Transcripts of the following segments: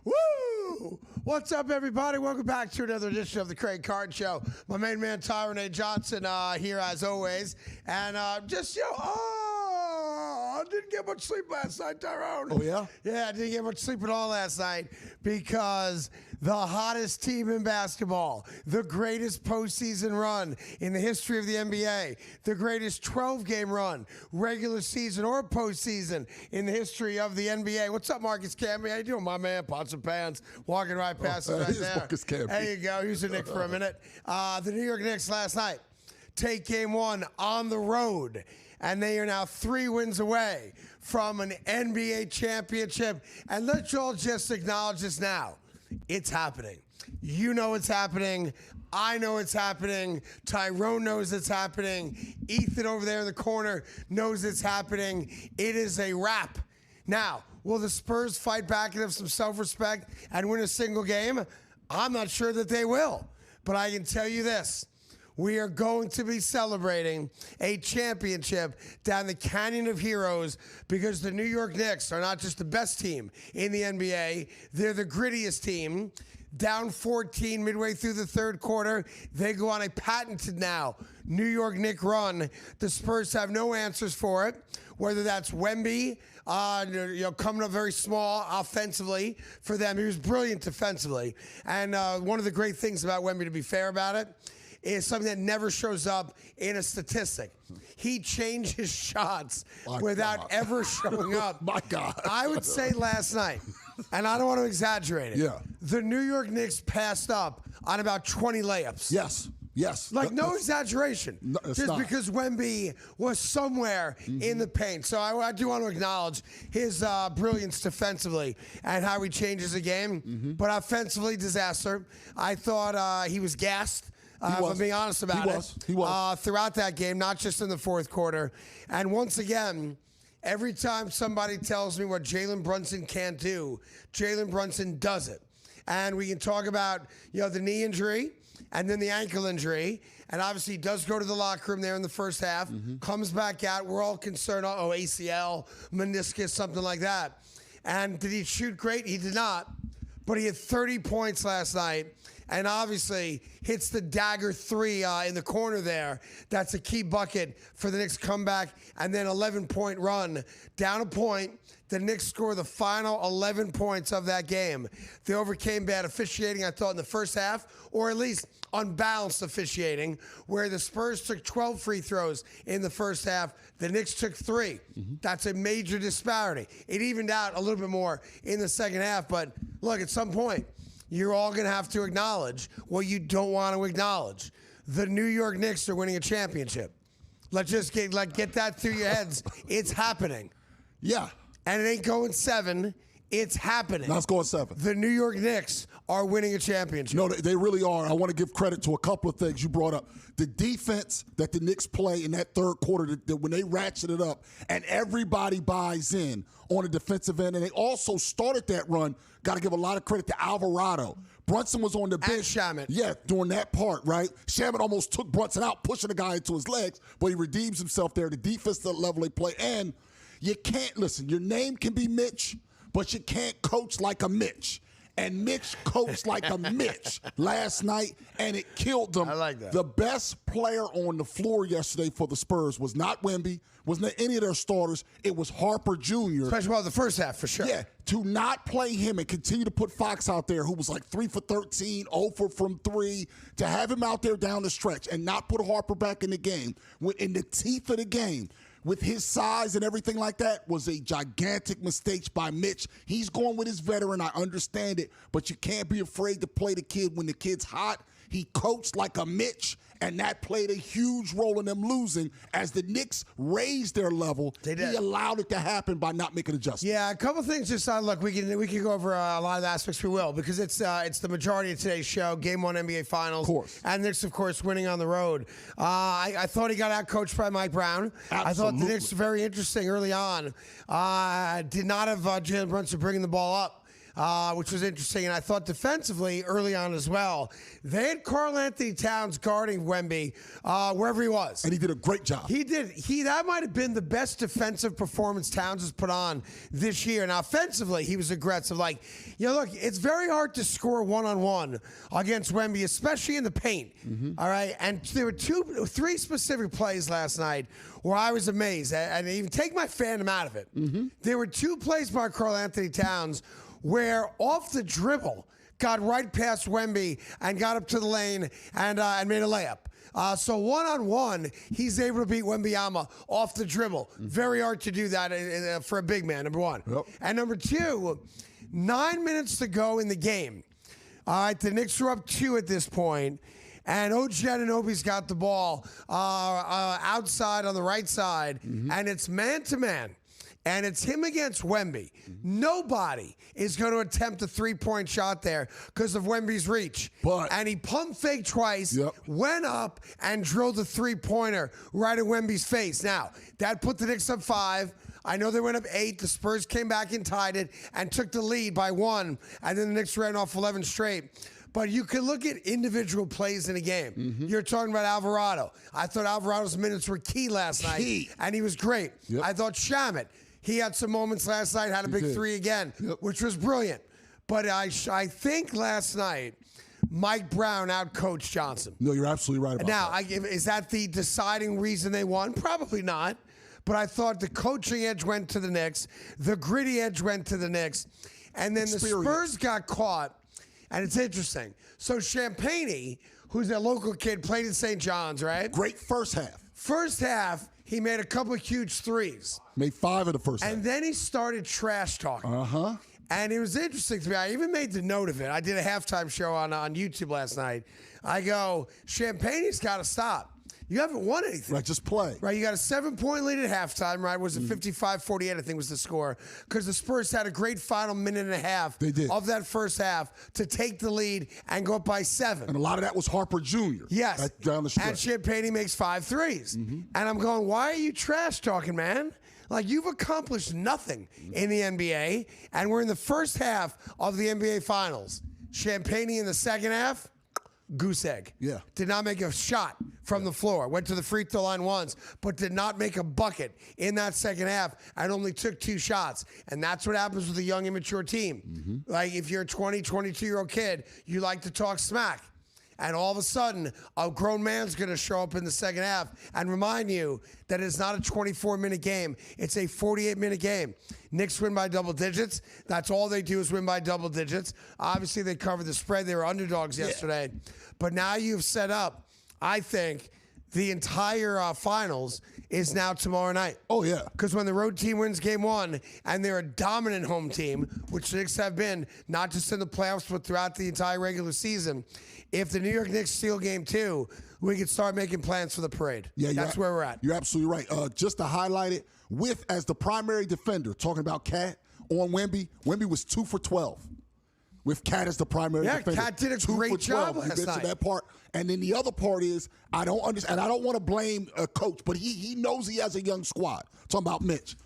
Woo! What's up, everybody? Welcome back to another edition of the Carton Show. My main man, Tyrone Johnson, here as always. And I didn't get much sleep last night, Tyrone. Oh, yeah? Yeah, I didn't get much sleep at all last night because the hottest team in basketball, the greatest postseason run in the history of the NBA, the greatest 12-game run, regular season or postseason in the history of the NBA. What's up, Marcus Camby? How you doing, my man? Pots and pans, walking right past us right there. Marcus Camby. There you go. Here's the Knicks for a minute. The New York Knicks last night take game one on the road, and they are now 3 wins away from an NBA championship. And let's all just acknowledge this now. It's happening. You know it's happening. I know it's happening. Tyrone knows it's happening. Ethan over there in the corner knows it's happening. It is a wrap. Now, will the Spurs fight back and have some self-respect and win a single game? I'm not sure that they will. But I can tell you this. We are going to be celebrating a championship down the Canyon of Heroes because the New York Knicks are not just the best team in the NBA, they're the grittiest team. Down 14 midway through the third quarter, they go on a patented now New York Knicks run. The Spurs have no answers for it, whether that's Wemby, coming up very small offensively for them. He was brilliant defensively. And one of the great things about Wemby, to be fair about it, is something that never shows up in a statistic. He changed his shots without ever showing up. My God. I would say last night, and I don't want to exaggerate it, the New York Knicks passed up on about 20 layups. Yes. Like, no exaggeration. No, just not. because Wemby was somewhere in the paint. So I do want to acknowledge his brilliance defensively and how he changes the game. But offensively, disaster. I thought he was gassed. If I'm being honest about it. He was. Throughout that game, not just in the fourth quarter. And once again, every time somebody tells me what Jalen Brunson can't do, Jalen Brunson does it. And we can talk about, the knee injury and then the ankle injury. And obviously he does go to the locker room there in the first half, comes back out. We're all concerned, ACL, meniscus, something like that. And did he shoot great? He did not. But he had 30 points last night. And obviously hits the dagger 3 in the corner there. That's a key bucket for the Knicks comeback. And then 11-point run. Down a point, the Knicks score the final 11 points of that game. They overcame bad officiating, I thought, in the first half, or at least unbalanced officiating, where the Spurs took 12 free throws in the first half. The Knicks took 3. That's a major disparity. It evened out a little bit more in the second half. But look, at some point, you're all going to have to acknowledge what you don't want to acknowledge. The New York Knicks are winning a championship. Let's just get that through your heads. It's happening. Yeah. And it ain't going 7. It's happening. Now it's going 7. The New York Knicks are winning a championship. No, they really are. I want to give credit to a couple of things you brought up. The defense that the Knicks play in that third quarter, that when they ratchet it up, and everybody buys in on the defensive end, and they also started that run. Got to give a lot of credit to Alvarado. Brunson was on the bench. And Shamet. Yeah, during that part, right? Shamet almost took Brunson out, pushing the guy into his legs, but he redeems himself there. The defensive level they play. And you can't, listen, your name can be Mitch, but you can't coach like a Mitch. And Mitch coached like a Mitch last night, and it killed them. I like that. The best player on the floor yesterday for the Spurs was not Wemby, was not any of their starters. It was Harper Jr. Especially about the first half, for sure. Yeah, to not play him and continue to put Fox out there, who was like 3 for 13, 0 from 3, to have him out there down the stretch and not put Harper back in the game, in the teeth of the game, with his size and everything like that, was a gigantic mistake by Mitch. He's going with his veteran. I understand it, but you can't be afraid to play the kid when the kid's hot. He coached like a Mitch, and that played a huge role in them losing. As the Knicks raised their level, he allowed it to happen by not making adjustments. Yeah, a couple things. Just look, we can go over a lot of the aspects. We will, because it's the majority of today's show. Game 1 NBA Finals, of course, and Knicks, of course, winning on the road. I thought he got out coached by Mike Brown. Absolutely. I thought the Knicks were very interesting early on. Did not have Jalen Brunson bringing the ball up. which was interesting. And I thought defensively early on as well, they had Karl Anthony Towns guarding Wemby wherever he was. And he did a great job. He did. That might have been the best defensive performance Towns has put on this year. Now, offensively, he was aggressive. Like, look, it's very hard to score one-on-one against Wemby, especially in the paint. All right? And there were three specific plays last night where I was amazed. And even take my fandom out of it. There were two plays by Karl Anthony Towns where off the dribble got right past Wemby and got up to the lane and made a layup. So one-on-one, he's able to beat Wembanyama off the dribble. Very hard to do that for a big man, number one. Yep. And number two, 9 minutes to go in the game. All right, the Knicks are up 2 at this point, and OG Anunoby's got the ball outside on the right side, and it's man-to-man. And it's him against Wemby. Nobody is going to attempt a three-point shot there because of Wemby's reach. And he pump faked twice, went up, and drilled the three-pointer right at Wemby's face. Now, that put the Knicks up 5. I know they went up 8. The Spurs came back and tied it and took the lead by 1. And then the Knicks ran off 11 straight. But you can look at individual plays in a game. You're talking about Alvarado. I thought Alvarado's minutes were key last night, and he was great. I thought Shamet, he had some moments last night, had a big 3 again, which was brilliant. But I think last night, Mike Brown outcoached Johnson. No, you're absolutely right about that. Now, is that the deciding reason they won? Probably not. But I thought the coaching edge went to the Knicks. The gritty edge went to the Knicks. And then the Spurs got caught. And it's interesting. So Champagnie, who's a local kid, played in St. John's, right? Great first half. First half, he made a couple of huge threes. Made 5 in the first half. And then he started trash talking. And it was interesting to me. I even made the note of it. I did a halftime show on YouTube last night. I go, Champagnie's got to stop. You haven't won anything. Right, just play. Right, you got a 7-point lead at halftime, right? Was it 55-48, I think was the score. Because the Spurs had a great final minute and a half of that first half to take the lead and go up by 7. And a lot of that was Harper Jr. Yes. Down the stretch. And Champagnie makes 5 threes. And I'm going, why are you trash talking, man? Like, you've accomplished nothing in the NBA, and we're in the first half of the NBA Finals. Champagnie in the second half, goose egg. Yeah. Did not make a shot from the floor. Went to the free throw line once, but did not make a bucket in that second half and only took 2 shots. And that's what happens with a young, immature team. Like, if you're a 20, 22-year-old kid, you like to talk smack. And all of a sudden, a grown man's going to show up in the second half and remind you that it's not a 24-minute game. It's a 48-minute game. Knicks win by double digits. That's all they do is win by double digits. Obviously, they covered the spread. They were underdogs yesterday. But now you've set up, I think, the entire finals is now tomorrow night. Oh, yeah. Because when the road team wins game 1 and they're a dominant home team, which the Knicks have been, not just in the playoffs, but throughout the entire regular season, if the New York Knicks steal game 2, we can start making plans for the parade. Yeah, that's where we're at. You're absolutely right. Just to highlight it, as the primary defender, talking about Cat on Wemby, Wemby was 2 for 12. With Cat as the primary defender. Yeah, Cat did a great job last night. That part. And then the other part is, I don't understand, and I don't want to blame a coach, but he knows he has a young squad. Talking about Mitch.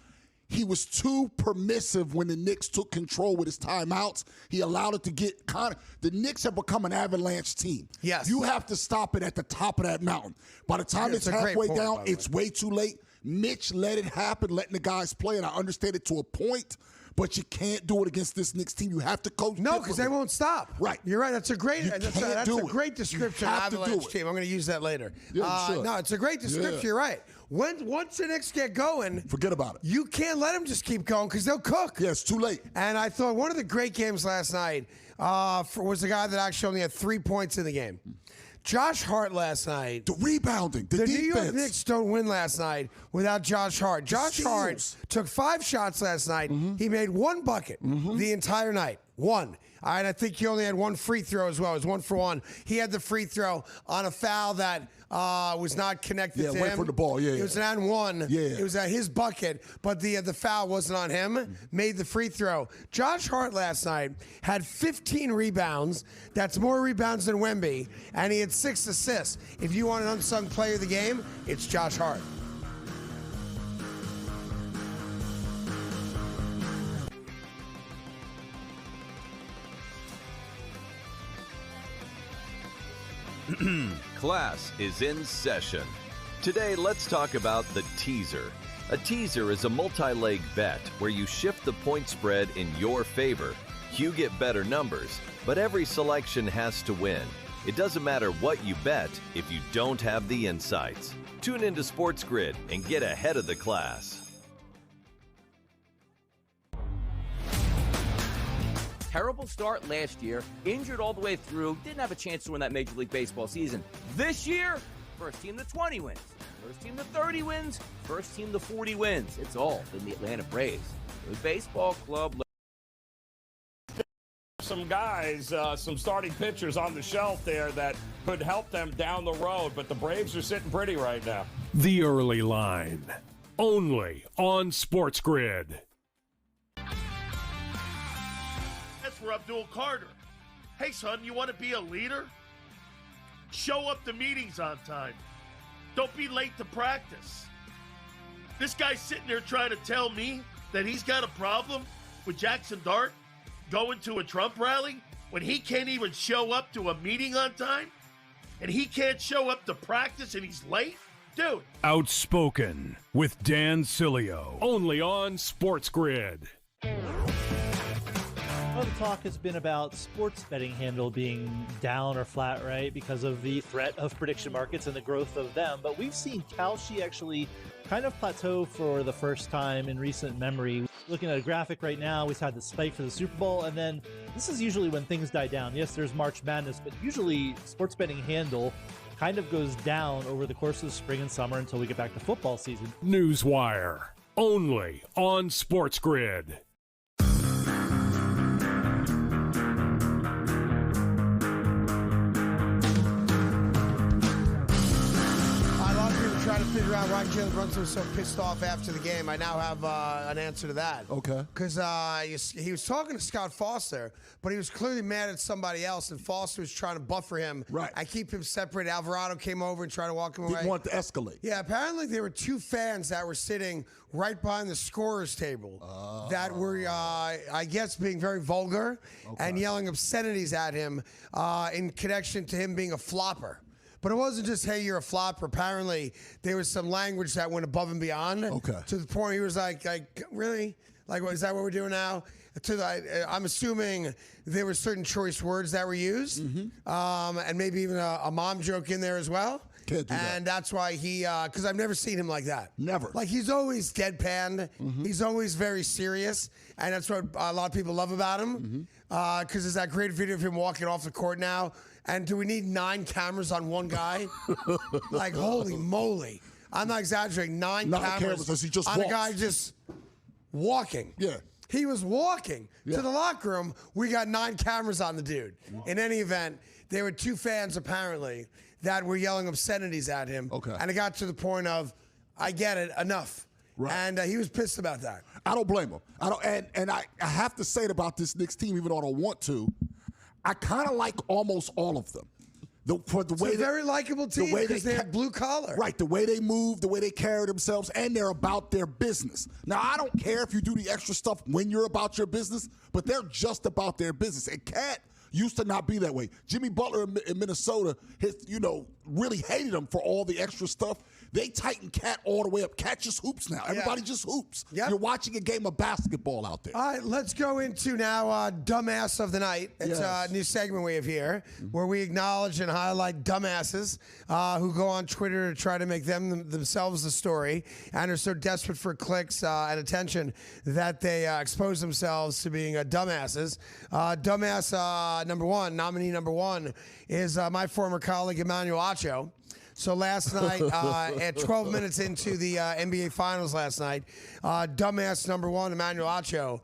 He was too permissive when the Knicks took control with his timeouts. He allowed it to get the Knicks have become an avalanche team. Yes. You have to stop it at the top of that mountain. By the time it's halfway down, it's way too late. Mitch let it happen, letting the guys play, and I understand it to a point. But you can't do it against this Knicks team. You have to coach. No, because they won't stop. Right. You're right. That's a great. That's a great description of Avalanche team. I'm going to use that later. Yeah, no, it's a great description. You're right. Once the Knicks get going, forget about it. You can't let them just keep going because they'll cook. Yeah, it's too late. And I thought one of the great games last night was the guy that actually only had 3 points in the game. Josh Hart last night. The rebounding, the defense. New York Knicks don't win last night without Josh Hart. Josh Hart took 5 shots last night. He made 1 bucket the entire night. 1. All right, I think he only had 1 free throw as well. It was 1 for 1. He had the free throw on a foul that was not connected to him. Wait for the ball. It was an and 1. It was at his bucket, but the foul wasn't on him. Made the free throw. Josh Hart last night had 15 rebounds. That's more rebounds than Wemby, and he had 6 assists. If you want an unsung player of the game, it's Josh Hart. Class is in session. Today, let's talk about the teaser. A teaser is a multi-leg bet where you shift the point spread in your favor. You get better numbers, but every selection has to win. It doesn't matter what you bet if you don't have the insights. Tune into SportsGrid and get ahead of the class. Terrible start last year, injured all the way through, didn't have a chance to win that Major League Baseball season. This year, first team to 20 wins, first team to 30 wins, first team to 40 wins. It's all been the Atlanta Braves. The baseball club. Some guys, some starting pitchers on the shelf there that could help them down the road, but the Braves are sitting pretty right now. The Early Line, only on SportsGrid. That's for Abdul Carter. Hey, son, you want to be a leader? Show up to meetings on time. Don't be late to practice. This guy's sitting there trying to tell me that he's got a problem with Jackson Dart going to a Trump rally when he can't even show up to a meeting on time? And he can't show up to practice and he's late? Dude. Outspoken with Dan Cilio, only on SportsGrid. Well, the talk has been about sports betting handle being down or flat, right, because of the threat of prediction markets and the growth of them. But we've seen Kalshi actually kind of plateau for the first time in recent memory. Looking at a graphic right now, we've had the spike for the Super Bowl, and then this is usually when things die down. Yes, there's March Madness, but usually sports betting handle kind of goes down over the course of the spring and summer until we get back to football season. Newswire, only on SportsGrid. Trying to figure out why Jalen Brunson was so pissed off after the game. I now have an answer to that. Okay. Because he was talking to Scott Foster, but he was clearly mad at somebody else, and Foster was trying to buffer him. Right. I keep him separate. Alvarado came over and tried to walk him away. Didn't want to escalate. Yeah, apparently there were two fans that were sitting right behind the scorer's table that were, I guess, being very vulgar and yelling obscenities at him in connection to him being a flopper. But it wasn't just, hey, you're a flopper. Apparently, there was some language that went above and beyond. Okay. To the point he was like really? Like, is that what we're doing now? I'm assuming there were certain choice words that were used. And maybe even a mom joke in there as well. Can't do that. And that's why he, because I've never seen him like that. Never. Like, he's always deadpan. He's always very serious. And that's what a lot of people love about him. Because there's that great video of him walking off the court now. And do we need 9 cameras on one guy? Like, holy moly. I'm not exaggerating. 9 cameras as he just on walks. a guy just walking. Yeah. He was walking to the locker room. We got 9 cameras on the dude. In any event, there were 2 fans, apparently, that were yelling obscenities at him. Okay. And it got to the point of, I get it, enough. Right. And he was pissed about that. I don't blame him. I have to say it about this Knicks team, even though I don't want to. I kind of like almost all of them. It's a very likable team because they're blue collar. Right, the way they move, the way they carry themselves, and they're about their business. Now, I don't care if you do the extra stuff when you're about your business, but they're just about their business. And Cat used to not be that way. Jimmy Butler in Minnesota, really hated him for all the extra stuff. They tighten Cat all the way up. Cat just hoops now. Everybody just hoops. Yep. You're watching a game of basketball out there. All right, let's go into now Dumbass of the Night. It's a new segment we have here where we acknowledge and highlight dumbasses who go on Twitter to try to make themselves the story and are so desperate for clicks and attention that they expose themselves to being dumbasses. Dumbass nominee number one is my former colleague Emmanuel Acho. So last night, at 12 minutes into the NBA Finals last night, dumbass number one, Emmanuel Acho,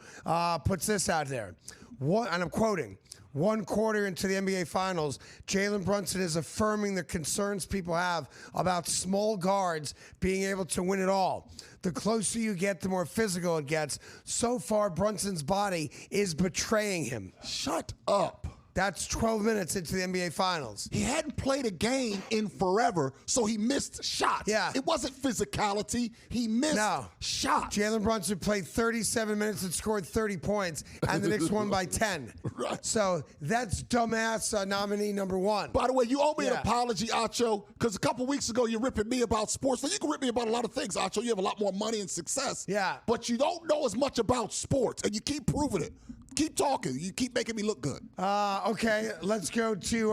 puts this out there. And I'm quoting, 1 quarter into the NBA Finals, Jalen Brunson is affirming the concerns people have about small guards being able to win it all. The closer you get, the more physical it gets. So far, Brunson's body is betraying him. Shut up. That's 12 minutes into the NBA Finals. He hadn't played a game in forever, so he missed shots. Yeah. It wasn't physicality. He missed shots. Jalen Brunson played 37 minutes and scored 30 points, and the Knicks won by 10. Right. So that's dumbass nominee number 1. By the way, you owe me an apology, Acho, because a couple weeks ago you're ripping me about sports. So you can rip me about a lot of things, Acho. You have a lot more money and success. Yeah. But you don't know as much about sports, and you keep proving it. Keep talking. You keep making me look good. Okay, let's go to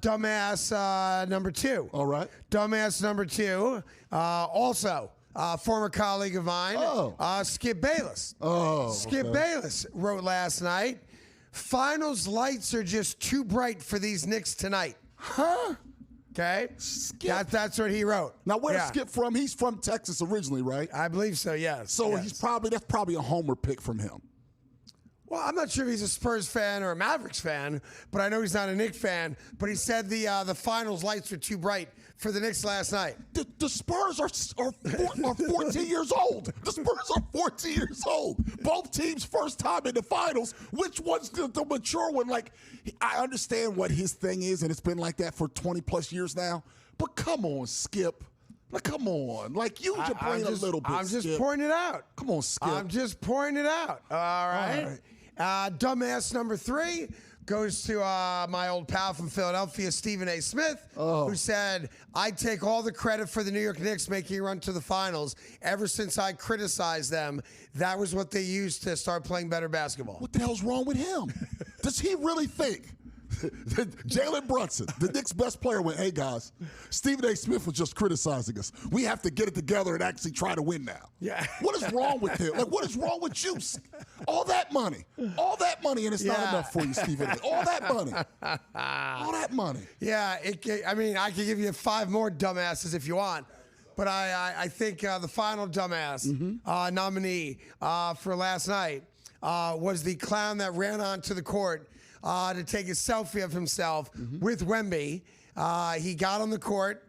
dumbass number 2. All right. Dumbass number 2, also former colleague of mine, Skip Bayless. Skip Bayless wrote last night, finals lights are just too bright for these Knicks tonight. Huh? Okay? Skip. That's what he wrote. Now, where's Skip from? He's from Texas originally, right? I believe so, yes. So yes. that's probably a homer pick from him. Well, I'm not sure if he's a Spurs fan or a Mavericks fan, but I know he's not a Knicks fan. But he said the finals lights were too bright for the Knicks last night. The Spurs are 14 years old. The Spurs are 14 years old. Both teams' first time in the finals. Which one's the mature one? Like, I understand what his thing is, and it's been like that for 20-plus years now. But come on, Skip. Like, come on. Like, use your brain a little bit, I'm just Skip. pointing it out. Come on, Skip. I'm just pointing it out. All right. Dumbass number 3 goes to my old pal from Philadelphia, Stephen A. Smith, who said, I take all the credit for the New York Knicks making a run to the finals. Ever since I criticized them, that was what they used to start playing better basketball. What the hell's wrong with him? Does he really think Jalen Brunson, the Knicks' best player, went, hey, guys, Stephen A. Smith was just criticizing us. We have to get it together and actually try to win now. Yeah. What is wrong with him? Like, what is wrong with you? All that money, and it's not enough for you, Stephen A. All that money. Yeah, I mean, I could give you 5 more dumbasses if you want. But I think the final dumbass nominee for last night was the clown that ran onto the court to take a selfie of himself with Wemby. He got on the court.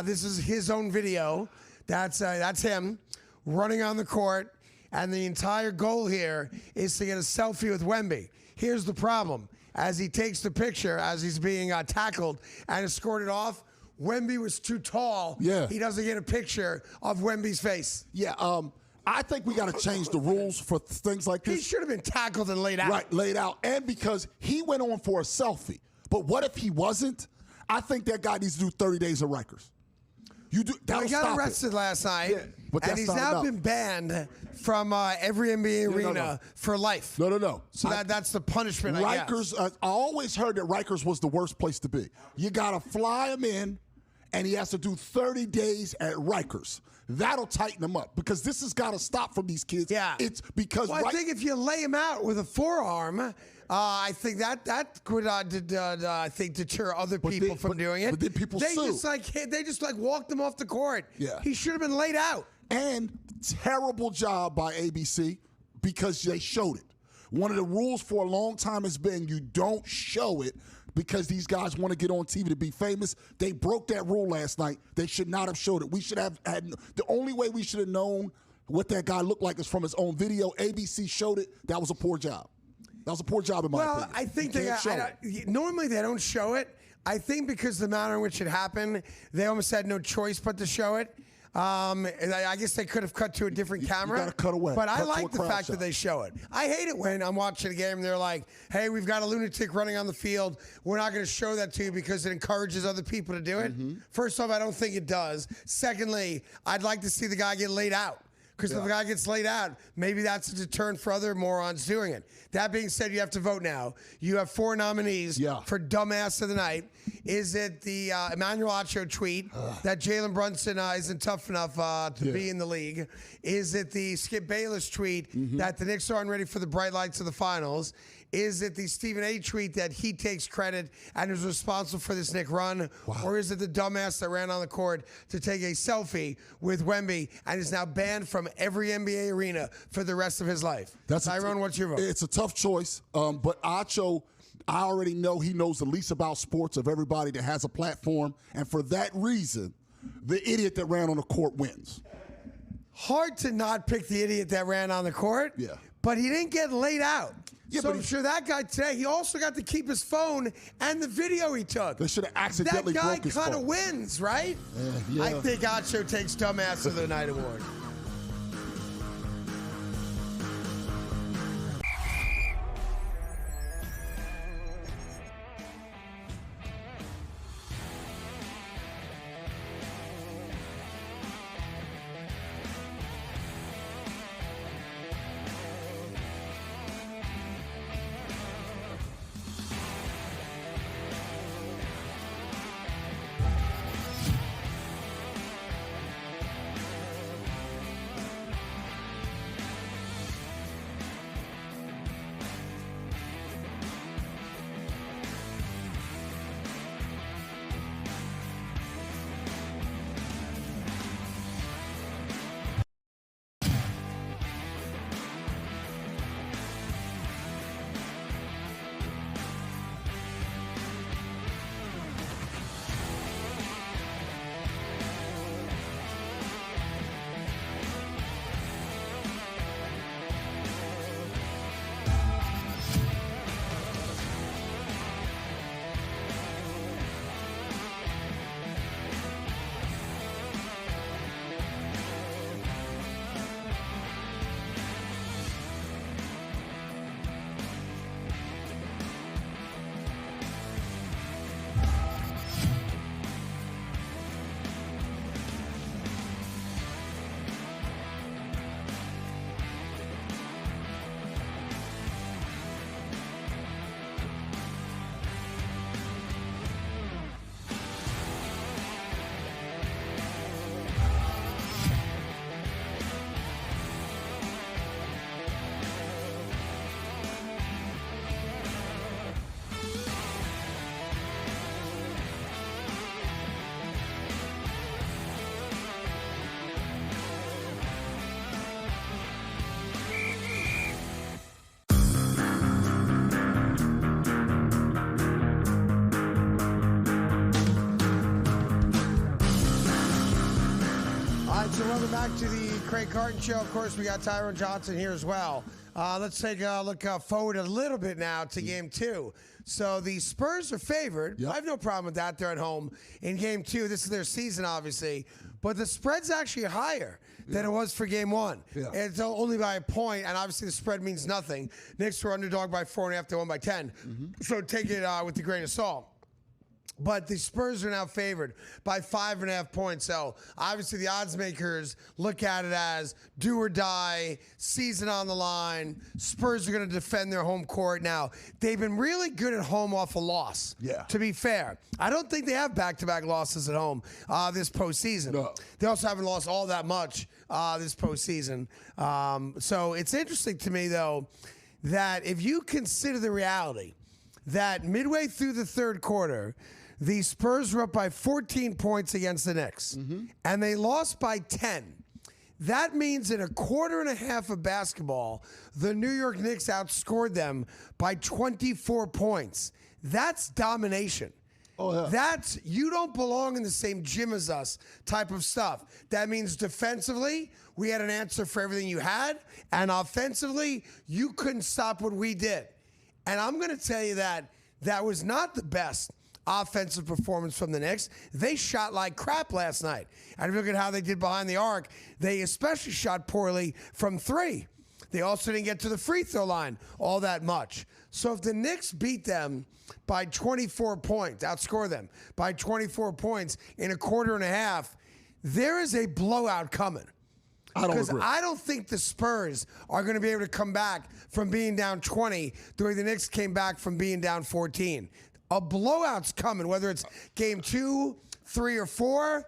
This is his own video. That's him running on the court. And the entire goal here is to get a selfie with Wemby. Here's the problem. As he takes the picture, as he's being tackled and escorted off, Wemby was too tall. Yeah. He doesn't get a picture of Wemby's face. Yeah, I think we got to change the rules for things like this. He should have been tackled and laid out. Right, laid out. And because he went on for a selfie. But what if he wasn't? I think that guy needs to do 30 days of Rikers. He got arrested last night, and he's now been banned from every NBA arena for life. No. So that's the punishment, Rikers, I always heard that Rikers was the worst place to be. You got to fly him in, and he has to do 30 days at Rikers. That'll tighten him up because this has got to stop from these kids. Yeah. It's because I think if you lay him out with a forearm, I think that could deter other people from doing it. But then people they sue. They just walked him off the court. Yeah. He should have been laid out. And terrible job by ABC because they showed it. One of the rules for a long time has been you don't show it because these guys want to get on TV to be famous. They broke that rule last night. They should not have showed it. We should have had the only way we should have known what that guy looked like is from his own video. ABC showed it. That was a poor job. That was a poor job in my opinion. Well, I think normally they don't show it. I think because the manner in which it happened, they almost had no choice but to show it. I guess they could have cut to a different camera. You got to cut away. But I like the fact that they show it. I hate it when I'm watching a game and they're like, hey, we've got a lunatic running on the field. We're not going to show that to you because it encourages other people to do it. First off, I don't think it does. Secondly, I'd like to see the guy get laid out. Because if the guy gets laid out, maybe that's a deterrent for other morons doing it. That being said, you have to vote now. You have 4 nominees for Dumbass of the Night. Is it the Emmanuel Acho tweet that Jalen Brunson isn't tough enough to be in the league? Is it the Skip Bayless tweet that the Knicks aren't ready for the bright lights of the finals? Is it the Stephen A. tweet that he takes credit and is responsible for this Knick run? Wow. Or is it the dumbass that ran on the court to take a selfie with Wemby and is now banned from every NBA arena for the rest of his life? Tyrone, what's your vote? It's a tough choice, but Acho, I already know he knows the least about sports of everybody that has a platform, and for that reason, the idiot that ran on the court wins. Hard to not pick the idiot that ran on the court, but he didn't get laid out. Yeah, so but I'm sure that guy today, he also got to keep his phone and the video he took. They should have accidentally That guy broke his kind of phone. wins, right? Yeah. I think Acho takes Dumbass of the Night award. So welcome back to the Craig Carton Show. Of course, we got Tyrone Johnson here as well. Let's take a look forward a little bit now to Game 2. So the Spurs are favored. Yep. I have no problem with that. They're at home in Game 2. This is their season, obviously. But the spread's actually higher than it was for Game 1. Yeah. It's only by a point, and obviously the spread means nothing. Knicks were underdog by 4.5. They won by 10. So take it with a grain of salt. But the Spurs are now favored by 5.5 points. So obviously the odds makers look at it as do or die, season on the line. Spurs are going to defend their home court. Now, they've been really good at home off a loss. Yeah. To be fair, I don't think they have back-to-back losses at home this postseason. No. They also haven't lost all that much this postseason. So it's interesting to me, though, that if you consider the reality that midway through the third quarter, the Spurs were up by 14 points against the Knicks, and they lost by 10. That means in a quarter and a half of basketball, the New York Knicks outscored them by 24 points. That's domination. Oh, yeah. That's you don't belong in the same gym as us type of stuff. That means defensively, we had an answer for everything you had, and offensively, you couldn't stop what we did. And I'm going to tell you that was not the best offensive performance from the Knicks. They shot like crap last night. And if you look at how they did behind the arc, they especially shot poorly from three. They also didn't get to the free throw line all that much. So if the Knicks beat them by 24 points, outscore them by 24 points in a quarter and a half, there is a blowout coming. I don't Because agree. I don't think the Spurs are going to be able to come back from being down 20 the way the Knicks came back from being down 14. A blowout's coming, whether it's Game 2, 3, or 4.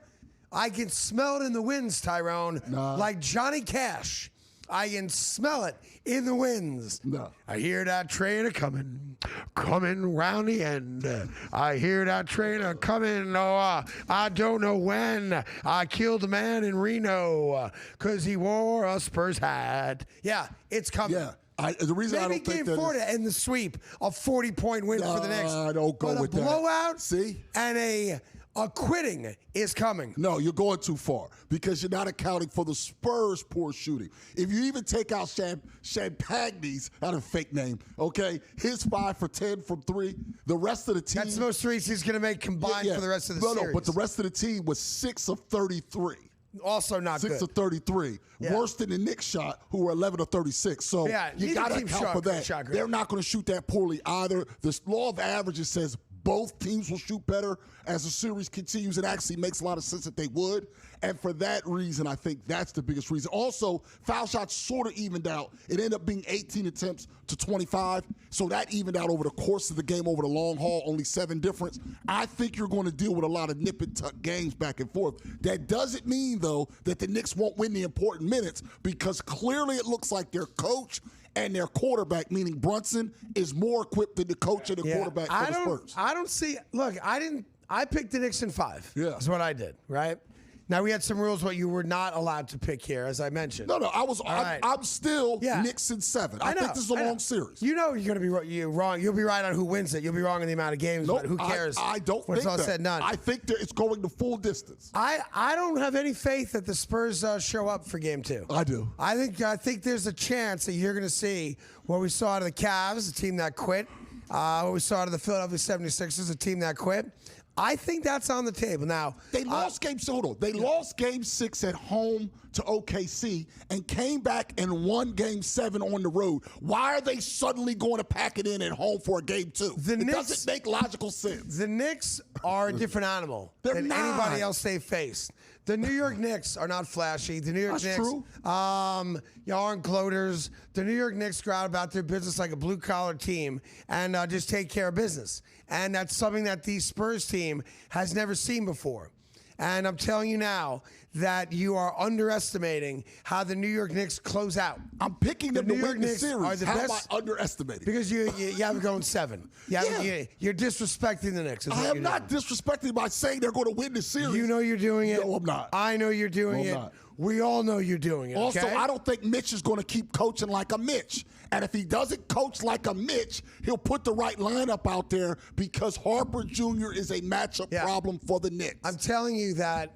I can smell it in the winds, Tyrone. Nah. Like Johnny Cash. I can smell it in the winds. No. I hear that train coming round the end. I hear that train coming. Oh, I don't know when. I killed a man in Reno because he wore a Spurs hat. Yeah, it's coming. Yeah. The reason I Maybe don't think Game that 4 to end the sweep, a 40-point win for the Knicks. I don't go but with a that. blowout See? and a quitting is coming. No, you're going too far because you're not accounting for the Spurs' poor shooting. If you even take out Champagny's, not a fake name, okay, his 5 for 10 from 3, the rest of the team. That's the most threes he's going to make combined for the rest of the series. No, but the rest of the team was 6 of 33. Also not 6 good. of 33. Yeah. Worse than the Knicks shot, who were 11 of 36. So you got to account for that. They're not going to shoot that poorly either. The law of averages says both teams will shoot better as the series continues. It actually makes a lot of sense that they would. And for that reason, I think that's the biggest reason. Also, foul shots sort of evened out. It ended up being 18 attempts to 25. So that evened out over the course of the game, over the long haul, only 7 difference. I think you're going to deal with a lot of nip and tuck games back and forth. That doesn't mean, though, that the Knicks won't win the important minutes, because clearly it looks like their coach and their quarterback, meaning Brunson, is more equipped than the coach and the quarterback for the Spurs. I don't see. Look, I picked the Knicks in 5. Yeah, that's what I did. Right. Now, we had some rules what you were not allowed to pick here, as I mentioned. No, I'm still Knicks in 7. I think this is a long series. You know you're going to be wrong. You'll be right on who wins it. You'll be wrong on the amount of games, but who cares? I don't when think it's all that. said and done. I think it's going the full distance. I don't have any faith that the Spurs show up for Game 2. I do. I think there's a chance that you're going to see what we saw out of the Cavs, a team that quit. What we saw out of the Philadelphia 76ers, a team that quit. I think that's on the table. Now, they lost game 6. They lost game 6 at home to OKC and came back and won game 7 on the road. Why are they suddenly going to pack it in at home for a game 2? It doesn't make logical sense. The Knicks are a different animal than anybody else they've faced. The New York Knicks are not flashy. The New York Knicks aren't gloaters. The New York Knicks go out about their business like a blue-collar team and just take care of business. And that's something that the Spurs team has never seen before. And I'm telling you now that you are underestimating how the New York Knicks close out. I'm picking them to win the series. Are the how best, am I underestimating? Because you have it going 7. You're disrespecting the Knicks. I am not disrespecting by saying they're going to win the series. You know you're doing it. No, I'm not. I know you're doing it. We all know you're doing it. Also, okay? I don't think Mitch is going to keep coaching like a Mitch. And if he doesn't coach like a Mitch, he'll put the right lineup out there, because Harper Jr. is a matchup problem for the Knicks. I'm telling you that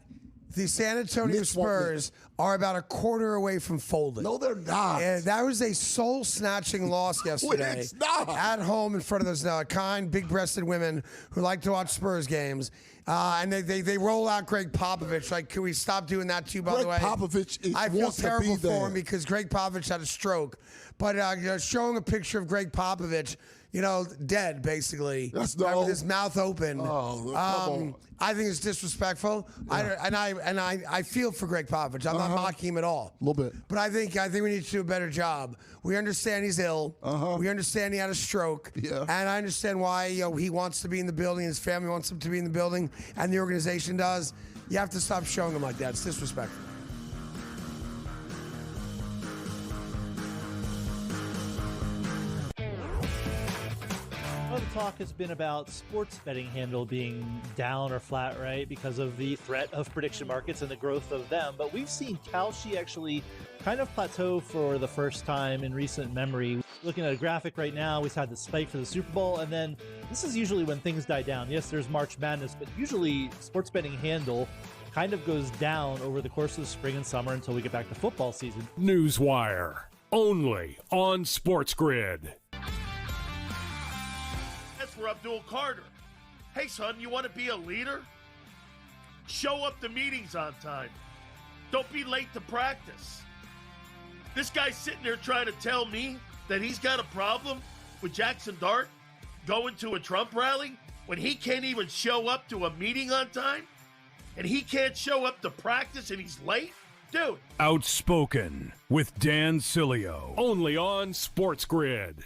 the San Antonio Spurs are about a quarter away from folding. No, they're not. And that was a soul-snatching loss yesterday. It's not. At home in front of those kind, big-breasted women who like to watch Spurs games. And they roll out Greg Popovich. Like, can we stop doing that too, by the way? Greg Popovich I feel wants terrible to be there. for him because Greg Popovich had a stroke. But showing a picture of Greg Popovich, dead, basically. With his mouth open. Oh, come on. I think it's disrespectful. Yeah. I feel for Greg Popovich. I'm not mocking him at all. A little bit. But I think we need to do a better job. We understand he's ill. We understand he had a stroke. Yeah. And I understand why he wants to be in the building. His family wants him to be in the building. And the organization does. You have to stop showing him like that. It's disrespectful. The talk has been about sports betting handle being down or flat, right, because of the threat of prediction markets and the growth of them. But we've seen Kalshi actually kind of plateau for the first time in recent memory. Looking at a graphic right now, we've had the spike for the Super Bowl, and then this is usually when things die down. Yes, there's March Madness, but usually sports betting handle kind of goes down over the course of the spring and summer until we get back to football season. Newswire, only on SportsGrid. For Abdul Carter. Hey, son, you want to be a leader? Show up to meetings on time. Don't be late to practice. This guy's sitting there trying to tell me that he's got a problem with Jackson Dart going to a Trump rally when he can't even show up to a meeting on time? And he can't show up to practice and he's late? Dude. Outspoken with Dan Cilio, only on SportsGrid.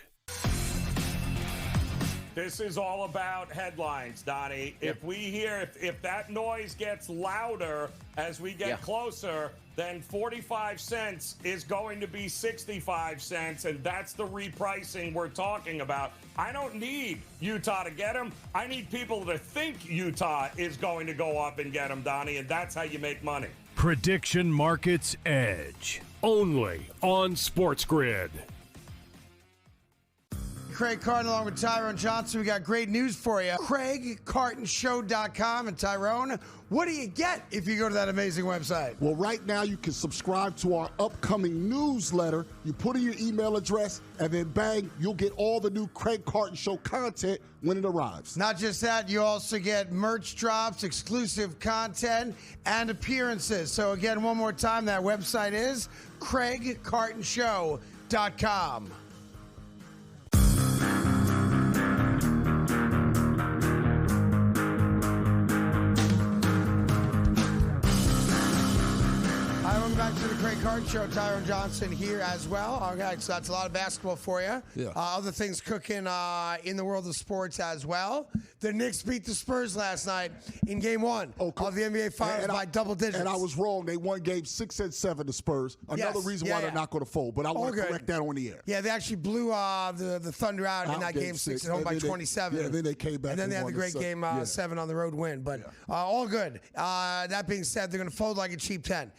This is all about headlines, Donnie. Yep. If we hear, if that noise gets louder as we get closer, then 45 cents is going to be 65 cents, and that's the repricing we're talking about. I don't need Utah to get him. I need people to think Utah is going to go up and get him, Donnie, and that's how you make money. Prediction Markets Edge, only on SportsGrid. Craig Carton along with Tyrone Johnson. We got great news for you. CraigCartonShow.com. And Tyrone, what do you get if you go to that amazing website? Well, right now you can subscribe to our upcoming newsletter. You put in your email address, and then bang, you'll get all the new Craig Carton Show content when it arrives. Not just that, you also get merch drops, exclusive content, and appearances. So again, one more time, that website is CraigCartonShow.com. Back to the Craig Carton Show. Tyrone Johnson here as well. Okay, so that's a lot of basketball for you. Yeah. Other things cooking in the world of sports as well. The Knicks beat the Spurs last night in Game 1 of the NBA Finals by double digits. And I was wrong. They won Game 6 and 7, the Spurs. Another reason why they're not going to fold. But I want to correct that on the air. Yeah, they actually blew the Thunder out in that Game 6 at home by 27. Yeah, then they came back. And then they had the great Game 7 on the road win. But all good. That being said, they're going to fold like a cheap 10.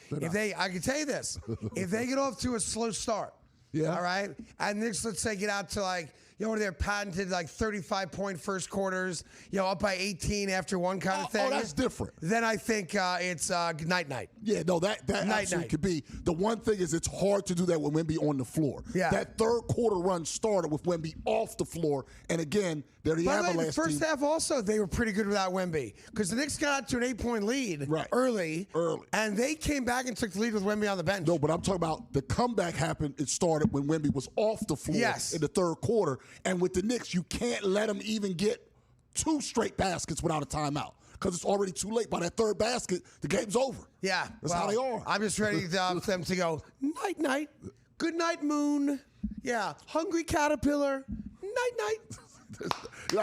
I can tell you this. If they get off to a slow start, all right, and Knicks, let's say, get out to their patented 35-point first quarters, up by 18 after one kind of thing. Oh, that's different. Then I think it's night. Yeah, no, that absolutely could be. The one thing is it's hard to do that with Wemby on the floor. Yeah. That third quarter run started with Wemby off the floor, and again, they're the Avalanche team. The first half also, they were pretty good without Wemby because the Knicks got out to an 8-point lead early, and they came back and took the lead with Wemby on the bench. No, but I'm talking about the comeback happened. It started when Wemby was off the floor in the third quarter, and with the Knicks, you can't let them even get 2 straight baskets without a timeout because it's already too late. By that third basket, the game's over. Yeah. That's how they are. I'm just ready for them to go, night, good night, moon. Yeah, hungry caterpillar, night.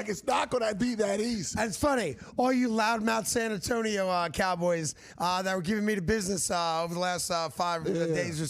It's not going to be that easy. And it's funny, all you loudmouth San Antonio Cowboys that were giving me the business over the last 4 days or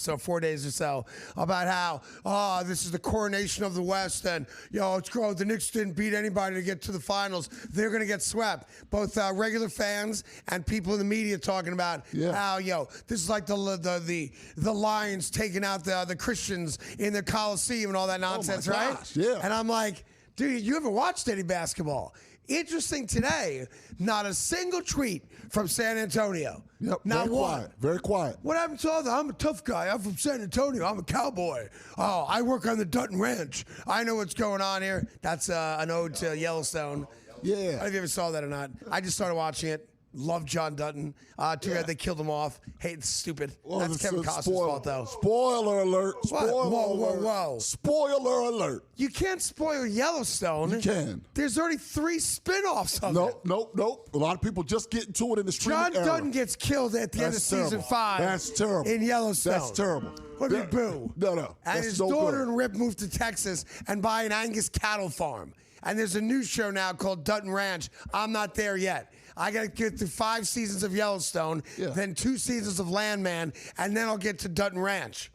so, about how this is the coronation of the West, and the Knicks didn't beat anybody to get to the finals. They're going to get swept. Both regular fans and people in the media talking about how this is like the Lions taking out the Christians in the Coliseum and all that nonsense, right? Yeah. And I'm like, dude, you haven't watched any basketball. Interesting today, not a single tweet from San Antonio. Yep, not one. Very quiet. What happened to all that? I'm a tough guy. I'm from San Antonio. I'm a cowboy. Oh, I work on the Dutton Ranch. I know what's going on here. That's an ode to Yellowstone. Yeah. I don't know if you ever saw that or not. I just started watching it. Love John Dutton. Too bad they killed him off. Hey, it's stupid. That's Kevin Costner's fault, though. Spoiler alert. Whoa. Spoiler alert. You can't spoil Yellowstone. You can. There's already 3 spin-offs of it. Nope. A lot of people just get into it in the streaming John Dutton gets killed at the end of season 5. That's terrible. In Yellowstone. That's terrible. What do you boo? No. And his daughter and Rip moved to Texas and buy an Angus cattle farm. And there's a new show now called Dutton Ranch. I'm not there yet. I got to get through 5 seasons of Yellowstone, then 2 seasons of Landman, and then I'll get to Dutton Ranch.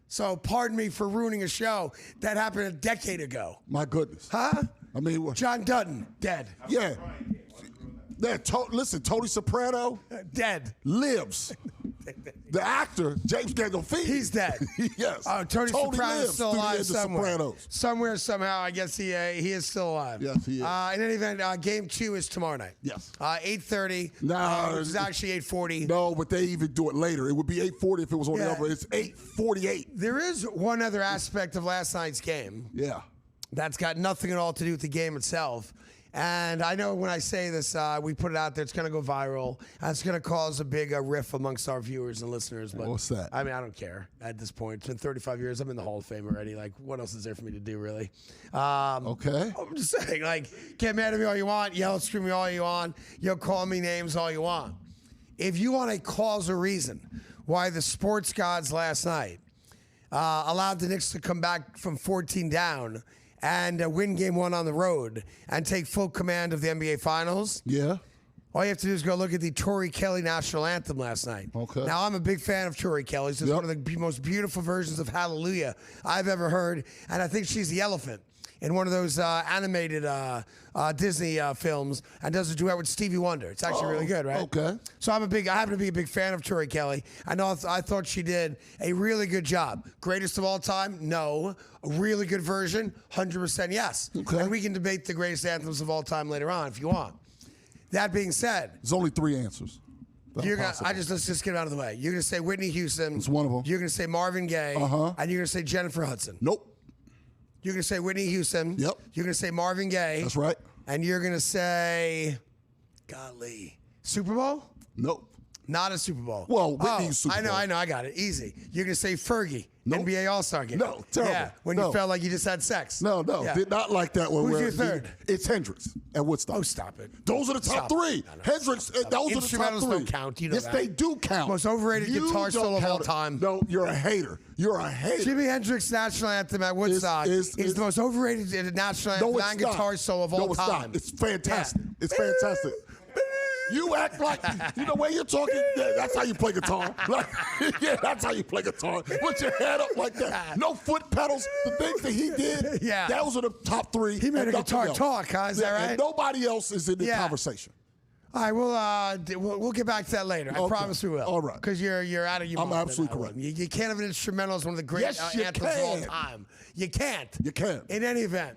So pardon me for ruining a show that happened a decade ago. My goodness. Huh? I mean, John Dutton, dead. Yeah. Listen, Tony Soprano dead. Lives. The actor, James Gandolfini. He's dead. Yes. Tony Soprano's still alive somewhere. Sopranos. Somewhere, somehow, I guess he is still alive. Yes, he is. In any event, Game 2 is tomorrow night. Yes. 8:30. No. It's actually 8:40. No, but they even do it later. It would be 8:40 if it was on the other. It's 8:48. There is one other aspect of last night's game. Yeah. That's got nothing at all to do with the game itself. And I know when I say this, we put it out there, it's going to go viral. And it's going to cause a big riff amongst our viewers and listeners. But what's that? I mean, I don't care at this point. It's been 35 years. I'm in the Hall of Fame already. Like, what else is there for me to do, really? Okay. I'm just saying, get mad at me all you want. Yell, scream me all you want. Call me names all you want. If you want a cause or reason why the sports gods last night allowed the Knicks to come back from 14 down and win Game 1 on the road and take full command of the NBA Finals. Yeah. All you have to do is go look at the Torrey Kelly National Anthem last night. Okay. Now, I'm a big fan of Torrey Kelly. It's one of the most beautiful versions of Hallelujah I've ever heard, and I think she's the elephant in one of those animated Disney films and does a duet with Stevie Wonder. It's actually really good, right? Okay. So I happen to be a big fan of Tori Kelly. I thought she did a really good job. Greatest of all time? No. A really good version? 100% yes. Okay. And we can debate the greatest anthems of all time later on if you want. That being said, There's only 3 answers. let's just get it out of the way. You're gonna say Whitney Houston. It's one of them. You're gonna say Marvin Gaye. And you're gonna say Jennifer Hudson. Nope. You're gonna say Whitney Houston. Yep. You're gonna say Marvin Gaye. That's right. And you're gonna say, golly, Super Bowl? Nope. Not a Super Bowl. Well, Whitney's Super Bowl. I know, I got it. Easy. You're gonna say Fergie. Nope. NBA All-Star game. No, terrible. Yeah, when No. you felt like you just had sex. No, Yeah. did not like that one. Who's your third? It's Hendrix at Woodstock. Oh, stop it. Those are the top Stop. 3. No. Hendrix, those are the top Instrumentals 3. don't count. You know yes, that. they do count. Most overrated You guitar don't solo of all count it. time. No, you're a hater. You're a hater. Jimi Hendrix's national anthem at Woodstock is the most overrated national anthem No, it's and not. guitar solo of all No, it's time. not. It's fantastic. Yeah. It's fantastic. You act like, the way you're talking, that's how you play guitar. Like, yeah, that's how you play guitar. Put your head up like that. No foot pedals. The things that he did, Yeah. those are the top 3. He made and a guitar nothing else. talk, huh? Is that right? And nobody else is in the Yeah. conversation. All right, we'll get back to that later. I Okay. promise we will. All right. Because you're out of your I'm mind on absolutely that correct. one. You can't have an instrumental as one of the great Yes, you anthems of all can. time. You can't. You can. In any event,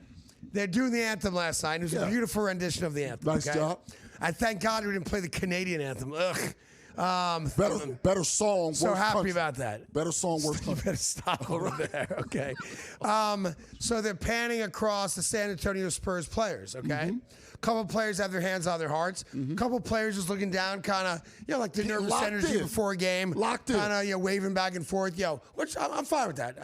they're doing the anthem last night. It was a Yeah. beautiful rendition of the anthem. Nice okay? job. I thank God we didn't play the Canadian anthem. Ugh. Better song, So worse happy country. About that. Better song, worse You country. better stop over there, okay? So they're panning across the San Antonio Spurs players, okay? A couple players have their hands on their hearts. A couple players just looking down, kind of, like the nervous locked energy in. before a game. Locked in. Kind of, waving back and forth, which I'm fine with that.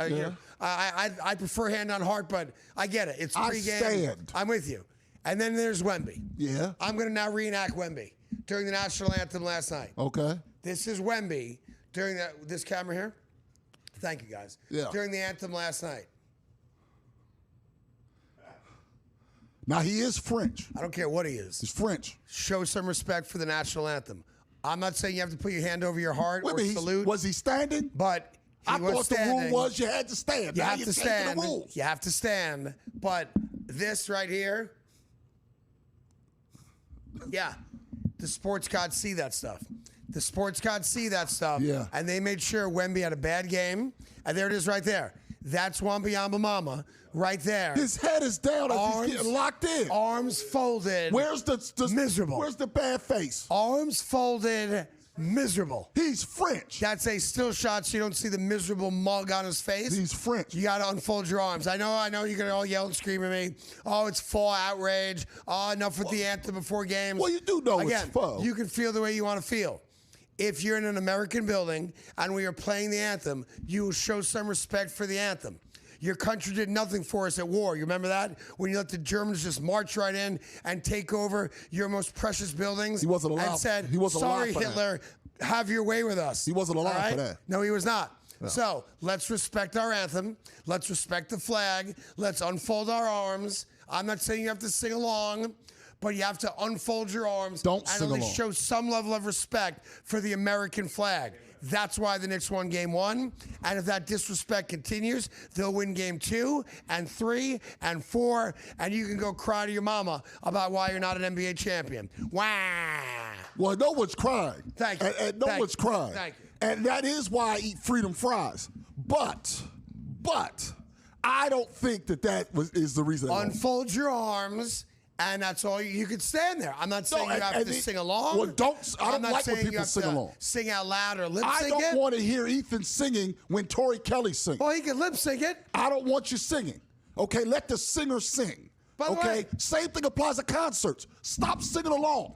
I prefer hand on heart, but I get it. It's I pregame. stand. I'm with you. And then there's Wemby. Yeah. I'm going to now reenact Wemby during the national anthem last night. Okay. This is Wemby during this camera here. Thank you, guys. Yeah. During the anthem last night. Now, he is French. I don't care what he is. He's French. Show some respect for the national anthem. I'm not saying you have to put your hand over your heart Wait a or minute, salute. was he standing? But he I was thought standing. the rule was you had to stand. You Now have you're to changing stand. the rules. You have to stand. But this right here, yeah, the sports gods see that stuff. The sports gods see that stuff. Yeah. And they made sure Wemby had a bad game. And there it is right there. That's Wembanyama Mama right there. His head is down as Arms- he's getting locked in. Arms folded. Where's the miserable? Where's the bad face? Arms folded, miserable. He's French. That's a still shot so you don't see the miserable mug on his face. He's French. You got to unfold your arms. I know you're going to all yell and scream at me. Oh, it's fall outrage. Oh, enough with the anthem before games. Well, you do know Again, it's fall. You can feel the way you want to feel. If you're in an American building and we are playing the anthem, you will show some respect for the anthem. Your country did nothing for us at war. You remember that? When you let the Germans just march right in and take over your most precious buildings. He wasn't allowed. And said, He wasn't allowed sorry, for that. Hitler, have your way with us. He wasn't allowed All right? for that. No, he was not. No. So let's respect our anthem. Let's respect the flag. Let's unfold our arms. I'm not saying you have to sing along, but you have to unfold your arms Don't and sing at least along. show some level of respect for the American flag. That's why the Knicks won game 1. And if that disrespect continues, they'll win game 2 and 3 and 4. And you can go cry to your mama about why you're not an NBA champion. Wow. Well, no one's crying. Thank you. And no Thank one's you. crying. Thank you. And that is why I eat freedom fries. But I don't think that is the reason. Unfold your arms. And that's all you could stand there. I'm not saying you have to sing along. Well, I I'm don't not like when saying you people have sing to along. sing out loud or lip I sync don't it. want to hear Ethan singing when Tori Kelly sings. Well, he can lip sync it. I don't want you singing. Okay, let the singer sing. By the Okay, way- same thing applies to concerts. Stop singing along.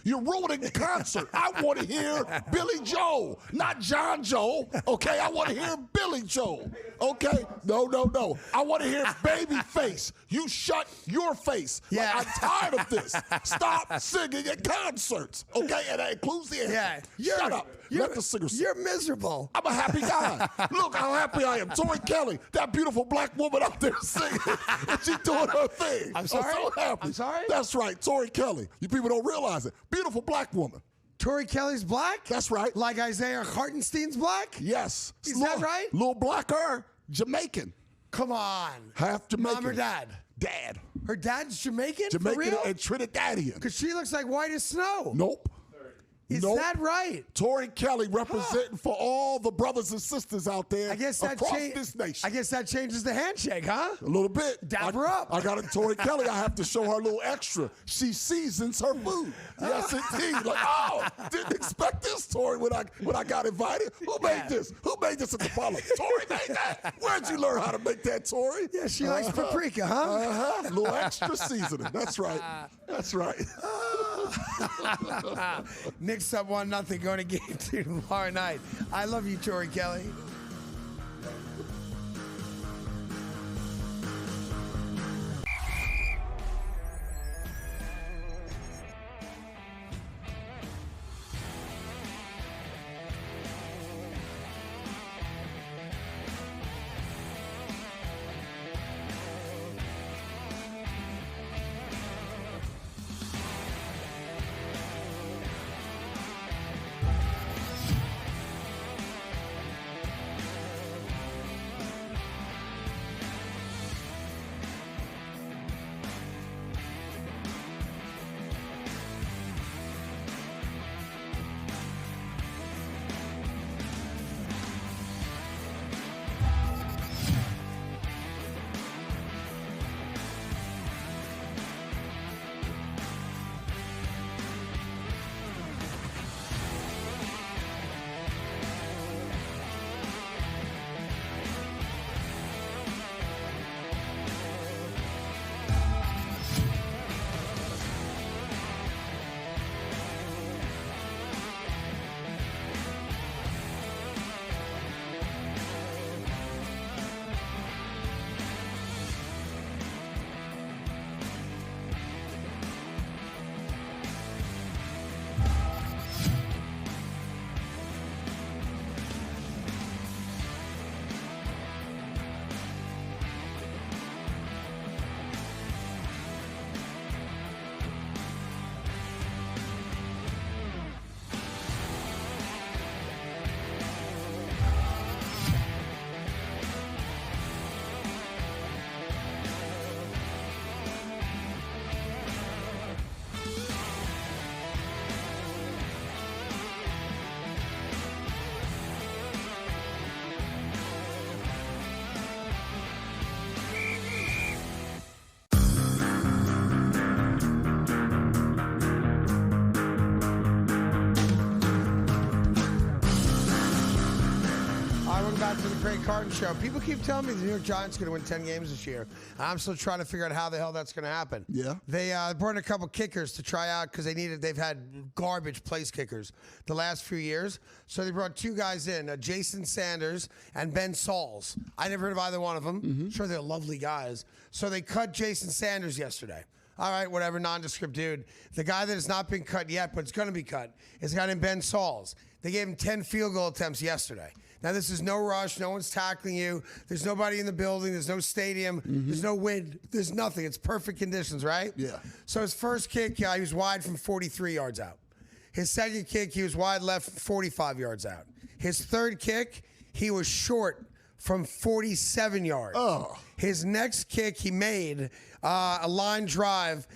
You're ruining the concert. I want to hear Billy Joel, not John Joel. Okay, I want to hear Billy Joel. Okay, no. I want to hear Babyface. You shut your face. Yeah. Like, I'm tired of this. Stop singing at concerts. Okay, and that includes the anthem. Yeah, Shut up. Let the singer sing. You're miserable. I'm a happy guy. Look how happy I am. Tori Kelly, that beautiful black woman up there singing. And she's doing her thing. I'm sorry? so happy. I'm sorry? That's right, Tori Kelly. You people don't realize it. Beautiful black woman. Tori Kelly's black? That's right. Like Isaiah Hartenstein's black? Yes. Is that right? Little blacker, Jamaican. Come on. Half Jamaican. Mom or dad? Dad. Her dad's Jamaican? For Jamaican real? and Trinidadian. Because she looks like white as snow. Nope. Is Nope. that right? Tori Kelly representing for all the brothers and sisters out there across this nation. I guess that changes the handshake, huh? A little bit. Dap her up. I got Tori Kelly. I have to show her a little extra. She seasons her food. Yes, indeed. Like, oh, didn't expect this, Tori, when I got invited. Who made this? Who made this at the parlor? Tori made that. Where'd you learn how to make that, Tori? Yeah, she likes paprika, huh? A little extra seasoning. That's right. That's right. Knicks up 1-0 going to game 2 tomorrow night. I love you, Tori Kelly. Back to the Craig Carton Show. People keep telling me the New York Giants are going to win 10 games this year. I'm still trying to figure out how the hell that's going to happen. Yeah. They brought in a couple kickers to try out because they've had garbage place kickers the last few years. So they brought two guys in, Jason Sanders and Ben Sauls. I never heard of either one of them. Mm-hmm. Sure, they're lovely guys. So they cut Jason Sanders yesterday. All right, whatever, nondescript dude. The guy that has not been cut yet, but it's going to be cut, is a guy named Ben Sauls. They gave him 10 field goal attempts yesterday. Now, this is no rush. No one's tackling you. There's nobody in the building. There's no stadium. Mm-hmm. There's no wind. There's nothing. It's perfect conditions, right? Yeah. So his first kick, he was wide from 43 yards out. His second kick, he was wide left 45 yards out. His third kick, he was short from 47 yards. Oh. His next kick, he made a line drive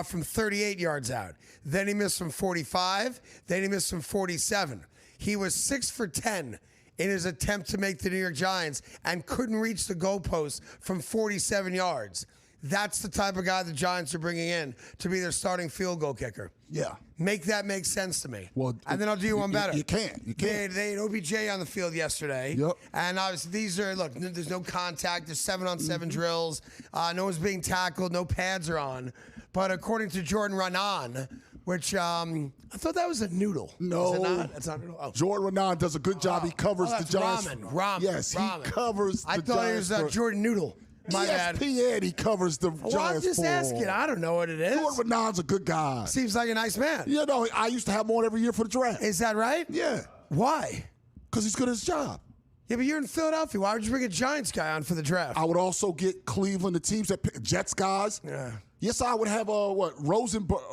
from 38 yards out. Then he missed from 45. Then he missed from 47. He was 6 for 10 in his attempt to make the New York Giants and couldn't reach the goalpost from 47 yards. That's the type of guy the Giants are bringing in to be their starting field goal kicker. Yeah. Make that make sense to me. Well, and then I'll do you one better. You can't. They had OBJ on the field yesterday. Yep. And obviously there's no contact. There's 7-on-7 drills. No one's being tackled. No pads are on. But according to Jordan Renan, which I thought that was a noodle. No. Is it not? That's not a noodle. Oh. Jordan Renan does a good job. He covers the Giants. Ramen. Yes, ramen. He covers the Giants. I thought it was Jordan Noodle. My bad. ESPN, he covers the Giants. I'm just asking. I don't know what it is. Jordan Renan's a good guy. Seems like a nice man. You know, I used to have him on every year for the draft. Is that right? Yeah. Why? Because he's good at his job. Yeah, but you're in Philadelphia. Why would you bring a Giants guy on for the draft? I would also get Cleveland, the teams that pick Jets guys. Yeah. Yes, I would have Rosenthal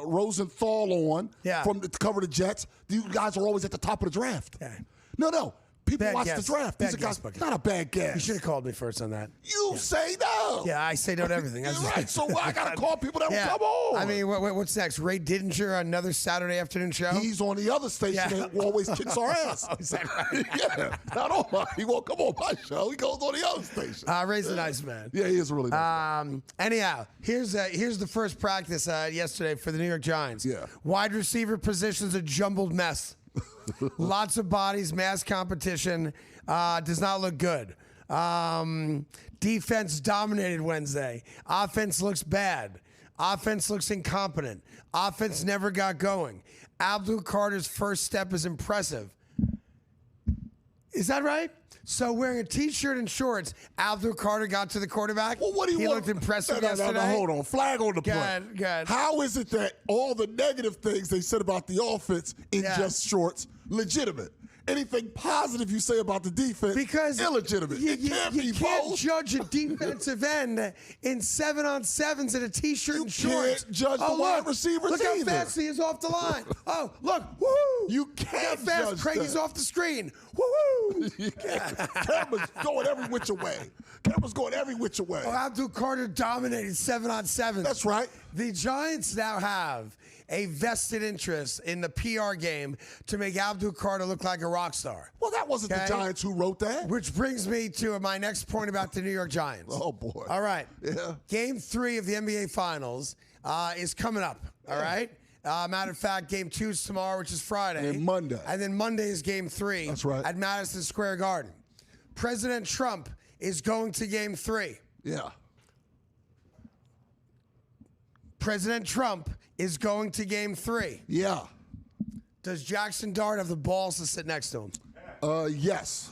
on to cover the Jets. You guys are always at the top of the draft. Yeah. No. People Bad watch guess. the draft. Bad These are guess, guys, Bucky. not a bad guess. You should have called me first on that. You say no. Yeah, I say no to everything. You're right. So I got to call people that will come on. I mean, what's next? Ray Didinger on another Saturday afternoon show? He's on the other station that always kicks our ass. Oh, is that right? Yeah. Not on mine. He won't come on my show. He goes on the other station. Ray's a nice man. Yeah, he is a really nice man. Anyhow, here's the first practice yesterday for the New York Giants. Yeah. Wide receiver position's a jumbled mess. Lots of bodies, mass competition. Does not look good. Defense dominated Wednesday. Offense looks bad. Offense looks incompetent. Offense never got going. Abdul Carter's first step is impressive. Is that right? So wearing a T-shirt and shorts, Abdul Carter got to the quarterback. Well, what do you he want? looked impressive yesterday. No, hold on. Flag on the play. Good. How is it that all the negative things they said about the offense in just shorts, legitimate? Anything positive you say about the defense, because illegitimate. You be can't both. judge a defensive end in 7-on-7s in a T-shirt and shorts. Can't judge the wide receivers Look how either. fast he is off the line. Oh, look. Woo! You can't Look how fast judge Craigie's that. off the screen. Woo! Camera's going every which way. Camera's going every which way. Oh, Abdul Carter dominated 7-on-7s. That's right. The Giants now have a vested interest in the PR game to make Abdul Carter look like a rock star. Well, that wasn't the Giants who wrote that. Which brings me to my next point about the New York Giants. Oh, boy. All right. Yeah. Game 3 of the NBA Finals is coming up. All right. Matter of fact, Game 2 is tomorrow, which is Friday. And Monday. And then Monday is Game 3. That's right. At Madison Square Garden. President Trump is going to Game 3. Yeah. President Trump is going to Game 3. Yeah. Does Jackson Dart have the balls to sit next to him? Yes.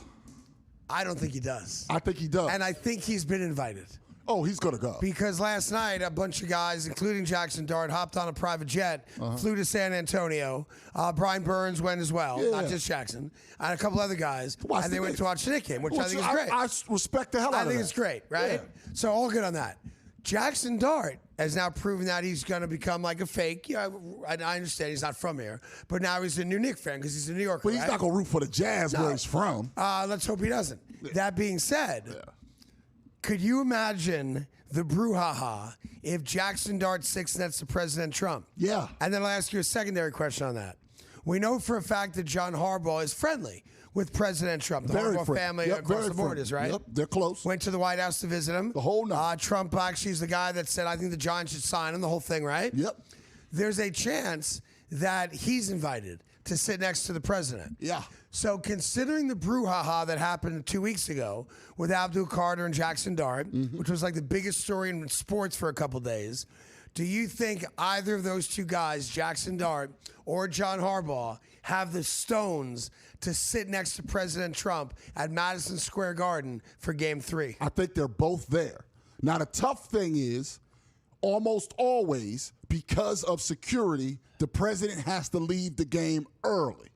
I don't think he does. I think he does. And I think he's been invited. Oh, he's going to go. Because last night, a bunch of guys, including Jackson Dart, hopped on a private jet, flew to San Antonio. Brian Burns went as well, not just Jackson, and a couple other guys. And they went to watch the Knicks game, which I think is great. I respect the hell out of that. I think it's great, right? Yeah. So all good on that. Jackson Dart has now proven that he's going to become like a fake. Yeah, I understand he's not from here, but now he's a new Knicks fan because he's a New Yorker. But he's not going to root for the Jazz where he's from. Let's hope he doesn't. That being said, could you imagine the brouhaha if Jackson Dart sits next to President Trump? Yeah. And then I'll ask you a secondary question on that. We know for a fact that John Harbaugh is friendly with President Trump. The Very Harbaugh friendly. family Yep, across very the board friendly. is, right? Yep, they're close. Went to the White House to visit him. The whole night. Trump actually is the guy that said, I think the Giants should sign him, the whole thing, right? Yep. There's a chance that he's invited to sit next to the president. Yeah. So considering the brouhaha that happened 2 weeks ago with Abdul Carter and Jackson Dart, which was like the biggest story in sports for a couple days, do you think either of those two guys, Jackson Dart or John Harbaugh, have the stones to sit next to President Trump at Madison Square Garden for Game 3? I think they're both there. Now, the tough thing is, almost always, because of security, the president has to leave the game early.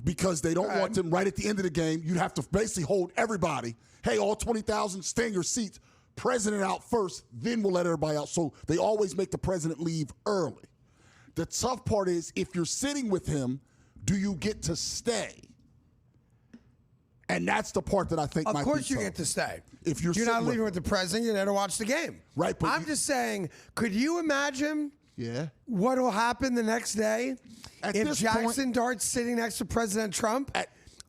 Because they don't want them right at the end of the game. You have to basically hold everybody. Hey, all 20,000, stay in your seats. President out first, then we'll let everybody out. So they always make the president leave early. The tough part is, if you're sitting with him, do you get to stay? And that's the part that I think might be Of course you tough. get to stay. If you're not sitting leaving with the president, you're there to watch the game. Right, but I'm just saying, could you imagine what will happen the next day if Jackson Dart's sitting next to President Trump?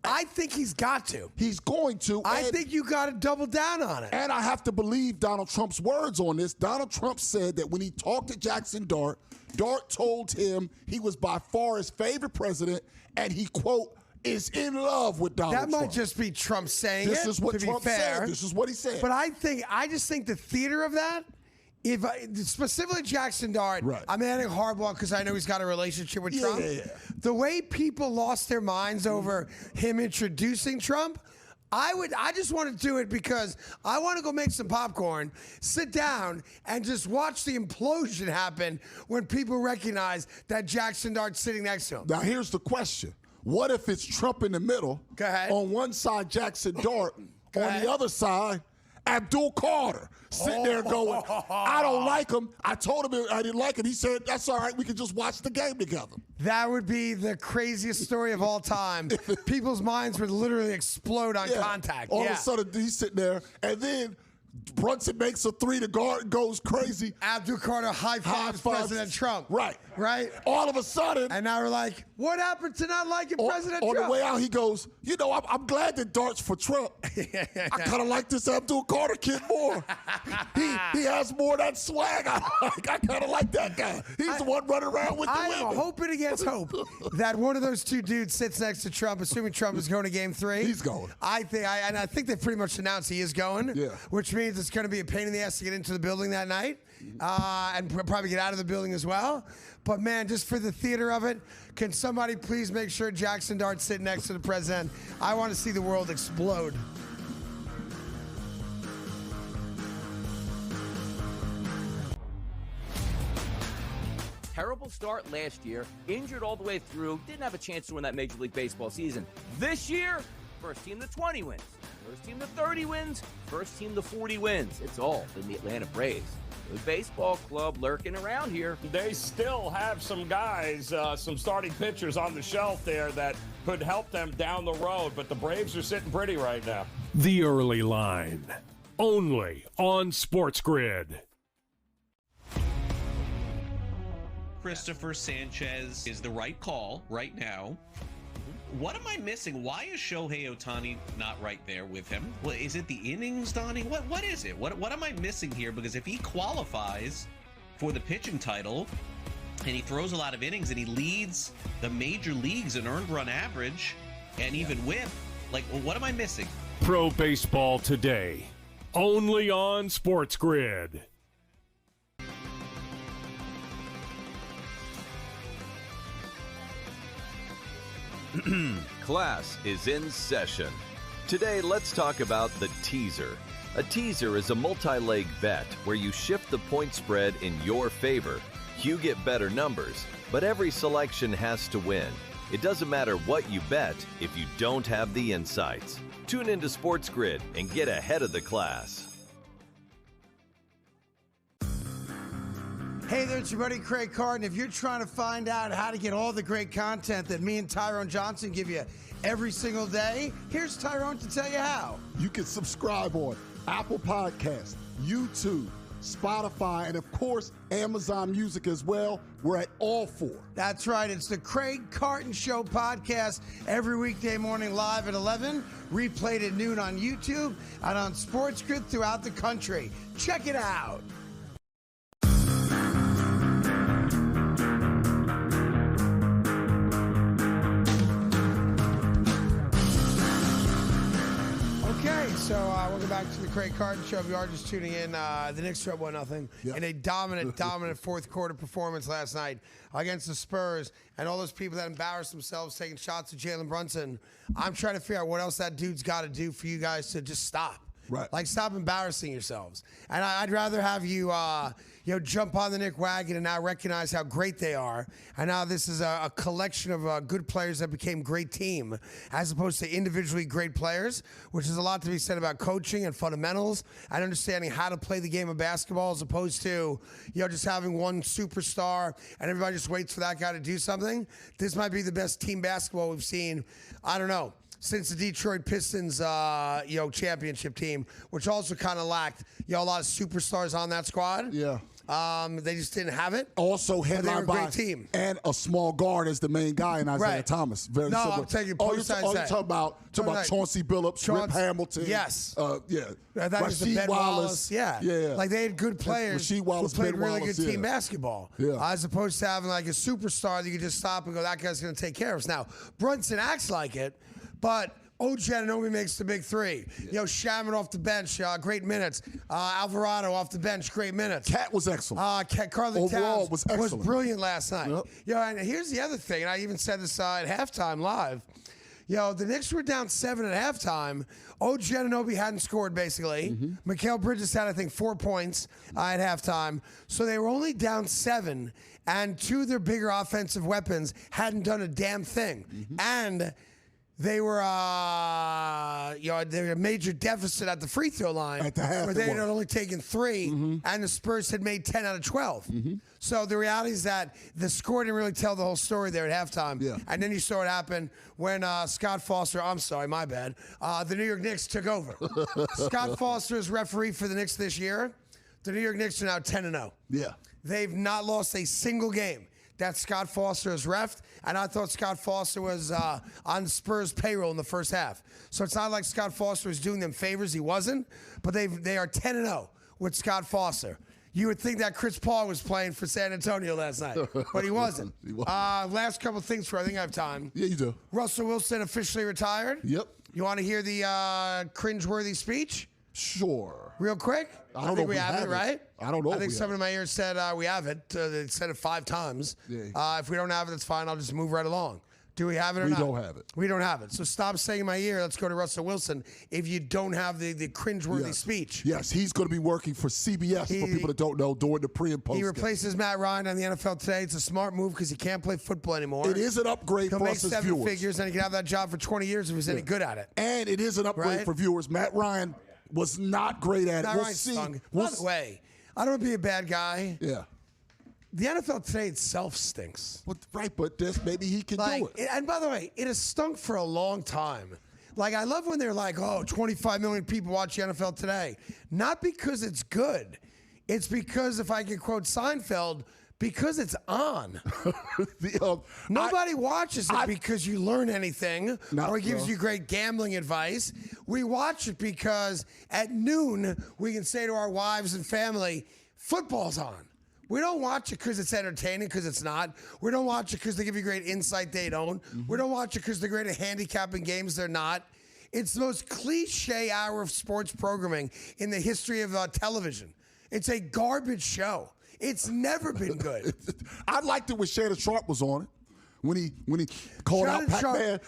I think he's got to. He's going to. I think you got to double down on it. And I have to believe Donald Trump's words on this. Donald Trump said that when he talked to Jackson Dart, Dart told him he was by far his favorite president, and he, quote, is in love with Donald Trump. That might just be Trump saying This it, is what to Trump be fair. said. This is what he said. But I just think the theater of that, specifically Jackson Dart, I'm adding Harbaugh because I know he's got a relationship with Trump. The way people lost their minds over him introducing Trump, I just want to do it because I want to go make some popcorn, sit down, and just watch the implosion happen when people recognize that Jackson Dart's sitting next to him. Now, here's the question. What if it's Trump in the middle? Go ahead. On one side, Jackson Dart. On the other side, Abdul Carter sitting there going, I don't like him. I told him I didn't like it. He said, that's all right. We can just watch the game together. That would be the craziest story of all time. People's minds would literally explode on contact. All of a sudden, he's sitting there, and then Brunson makes a three. The guard goes crazy. Abdul Carter high fives President Trump. Right. All of a sudden. And now we're like, what happened to not liking President Trump? On the way out, he goes, I'm glad that darts for Trump. I kind of like this Abdul Carter kid more. He has more of that swag. I kind of like that guy. He's the one running around with the women. I'm hoping against hope that one of those two dudes sits next to Trump, assuming Trump is going to Game 3. He's going. I think they pretty much announced he is going, which means it's going to be a pain in the ass to get into the building that night and probably get out of the building as well. But, man, just for the theater of it, can somebody please make sure Jackson Dart's sitting next to the president? I want to see the world explode. Terrible start last year, injured all the way through, didn't have a chance to win that Major League Baseball season. This year, first team to 20 wins, first team to 30 wins, first team to 40 wins. It's all in the Atlanta Braves. Good baseball club lurking around here. They still have some guys, some starting pitchers on the shelf there that could help them down the road, but the Braves are sitting pretty right now. The Early Line, only on SportsGrid. Christopher Sanchez is the right call right now. What am I missing? Why is Shohei Ohtani not right there with him? Well, is it the innings, Donnie? What is it? What am I missing here? Because if he qualifies for the pitching title and he throws a lot of innings and he leads the major leagues in earned run average and even whip, what am I missing? Pro Baseball Today, only on SportsGrid. Class is in session. Today, let's talk about the teaser. A teaser is a multi-leg bet where you shift the point spread in your favor. You get better numbers, but every selection has to win. It doesn't matter what you bet if you don't have the insights. Tune into SportsGrid and get ahead of the class. Hey there, it's your buddy Craig Carton. If you're trying to find out how to get all the great content that me and Tyrone Johnson give you every single day, here's Tyrone to tell you how. You can subscribe on Apple Podcasts, YouTube, Spotify, and of course, Amazon Music as well. We're at all 4. That's right. It's the Craig Carton Show podcast every weekday morning live at 11, replayed at noon on YouTube and on SportsGrid throughout the country. Check it out. So welcome back to the Craig Carton Show. If you are just tuning in, the Knicks are up 1-0 in a dominant fourth quarter performance last night against the Spurs, and all those people that embarrassed themselves taking shots at Jalen Brunson. I'm trying to figure out what else that dude's got to do for you guys to just stop. Right. Like, stop embarrassing yourselves. And I'd rather have you, jump on the Knick wagon and now recognize how great they are. And now this is a collection of good players that became great team, as opposed to individually great players, which is a lot to be said about coaching and fundamentals and understanding how to play the game of basketball, as opposed to, just having one superstar and everybody just waits for that guy to do something. This might be the best team basketball we've seen, I don't know, since the Detroit Pistons, championship team, which also kind of lacked, a lot of superstars on that squad. Yeah. They just didn't have it. Also headlined by a great team. And a small guard as the main guy in Isaiah Thomas. Very similar. I'm taking you're talking about Chauncey Billups, Rip Hamilton. Yes. That was the Ben Wallace. Yeah. Like, they had good players who played really good team basketball. Yeah. As opposed to having, like, a superstar that you could just stop and go, that guy's going to take care of us. Now, Brunson acts like it, but OG Anunoby makes the big 3. Shaman off the bench, great minutes. Alvarado off the bench, great minutes. Cat was excellent. Carly Towns was excellent. Was brilliant last night. Yep. And here's the other thing, and I even said this at halftime live. The Knicks were down 7 at halftime. OG Anunoby hadn't scored, basically. Mikal Bridges had, I think, 4 points at halftime. So they were only down 7, and 2 of their bigger offensive weapons hadn't done a damn thing. And they were, they were a major deficit at the free throw line. At the half, where they had only taken 3, and the Spurs had made 10 out of 12. So the reality is that the score didn't really tell the whole story there at halftime. Yeah. And then you saw it happen when Scott Foster, I'm sorry, my bad, the New York Knicks took over. Scott Foster is referee for the Knicks this year. The New York Knicks are now 10-0. Yeah. They've not lost a single game that Scott Foster has refed, and I thought Scott Foster was on Spurs payroll in the first half. So it's not like Scott Foster was doing them favors. He wasn't, but they are 10-0 with Scott Foster. You would think that Chris Paul was playing for San Antonio last night, but he wasn't. Last couple things for I think I have time. Yeah, you do. Russell Wilson officially retired. Yep. You want to hear the cringeworthy speech? Sure. Real quick? I don't think know we if have it, right? I don't know. I think someone in my ear said we have it. They said it 5 times. Yeah. If we don't have it, it's fine. I'll just move right along. Do we have it or We not? don't have it. We don't have it. So stop saying in my ear, let's go to Russell Wilson, if you don't have the cringeworthy speech. Yes, he's going to be working for CBS, for people that don't know, during the pre and post. He replaces Matt Ryan on the NFL Today. It's a smart move because he can't play football anymore. It is an upgrade He'll for make us as 7 viewers. figures, and he can have that job for 20 years if he's any good at it. And it is an upgrade Right? for viewers. Matt Ryan was not great at it. Matt We'll Ryan see. stung. By the way, I don't want to be a bad guy. Yeah. The NFL Today itself stinks. Right, but maybe he can do it. And by the way, it has stunk for a long time. Like, I love when they're like, 25 million people watch the NFL Today. Not because it's good. It's because, if I can quote Seinfeld, because it's on. Nobody watches it because you learn anything or it gives you great gambling advice. We watch it because at noon we can say to our wives and family, football's on. We don't watch it because it's entertaining, because it's not. We don't watch it because they give you great insight they don't. We don't watch it because they're great at handicapping games they're not. It's the most cliche hour of sports programming in the history of television. It's a garbage show. It's never been good. I liked it when Shannon Sharp was on it. When he called out Pac-Man,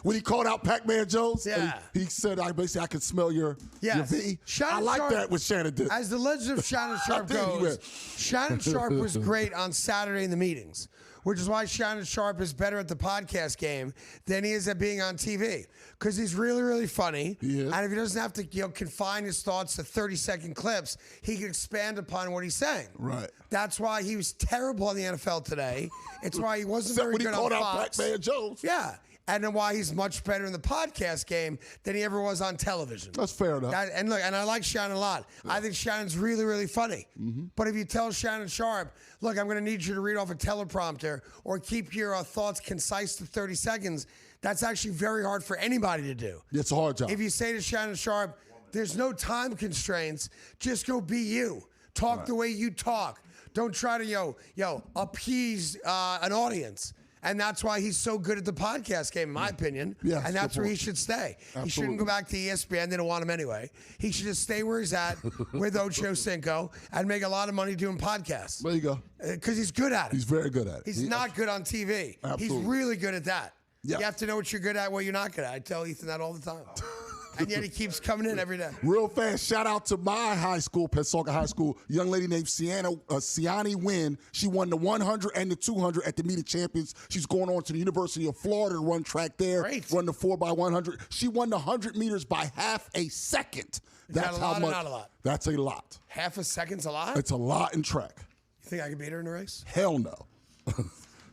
Pac-Man Jones, yeah. He said, I could smell your V. I like that what Shannon did. As the legend of Shannon Sharp goes, Shannon Sharp was great on Saturday in the meetings, which is why Shannon Sharp is better at the podcast game than he is at being on TV. Because he's really, really funny. And if he doesn't have to confine his thoughts to 30-second clips, he can expand upon what he's saying. Right. That's why he was terrible on the NFL Today. It's why he wasn't very good on Fox. When he called out Pac-Man Jones. Yeah. And then why he's much better in the podcast game than he ever was on television. That's fair enough. And I like Shannon a lot. Yeah. I think Shannon's really, really funny. But if you tell Shannon Sharp, look, I'm going to need you to read off a teleprompter or keep your thoughts concise to 30 seconds, that's actually very hard for anybody to do. It's a hard job. If you say to Shannon Sharp, there's no time constraints, just go be you. Talk the way you talk. Don't try to, appease an audience. And that's why he's so good at the podcast game, in my opinion. Yeah, and that's where he should stay. Absolutely. He shouldn't go back to ESPN. They don't want him anyway. He should just stay where he's at with Ocho Cinco and make a lot of money doing podcasts. There you go. Because he's good at it. He's very good at it. He's not good on TV. Absolutely. He's really good at that. Yeah. You have to know what you're good at, what you're not good at. I tell Ethan that all the time. And yet he keeps coming in every day. Real fast, shout out to my high school, Pensacola High School, young lady named Siani Wynn. She won the 100 and the 200 at the Meet of Champions. She's going on to the University of Florida to run track there. Great. Run the 4x100. She won the 100 meters by half a second. That's how much. Not a lot. That's a lot. Half a second's a lot? It's a lot in track. You think I can beat her in a race? Hell no.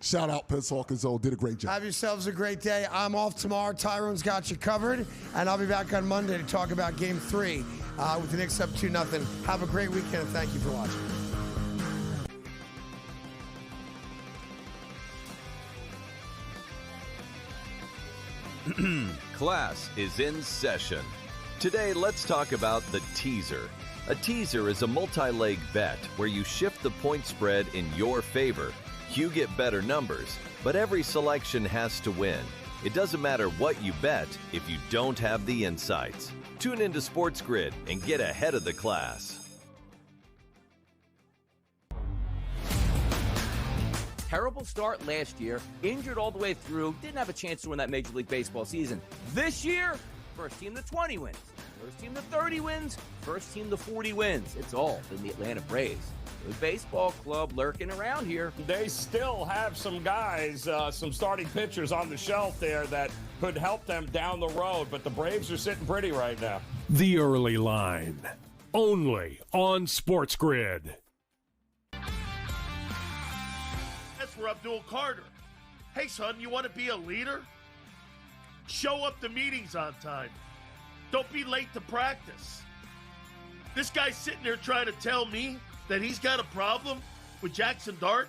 Shout out Pensacola Zone. Did a great job. Have yourselves a great day. I'm off tomorrow. Tyrone's got you covered. And I'll be back on Monday to talk about Game 3 with the Knicks up 2-0. Have a great weekend, and thank you for watching. Class is in session. Today, let's talk about the teaser. A teaser is a multi-leg bet where you shift the point spread in your favor. You get better numbers, but every selection has to win. It doesn't matter what you bet if you don't have the insights. Tune into SportsGrid and get ahead of the class. Terrible start last year, injured all the way through, didn't have a chance to win that Major League Baseball season. This year, first team to 20 wins, First team to 30 wins, first team to 40 wins. It's all been the Atlanta Braves. Good baseball club lurking around here. They still have some guys, some starting pitchers on the shelf there that could help them down the road, but the Braves are sitting pretty right now. The Early Line, only on SportsGrid. That's for Abdul Carter. Hey, son, you want to be a leader? Show up to meetings on time. Don't be late to practice. This guy's sitting there trying to tell me that he's got a problem with Jackson Dart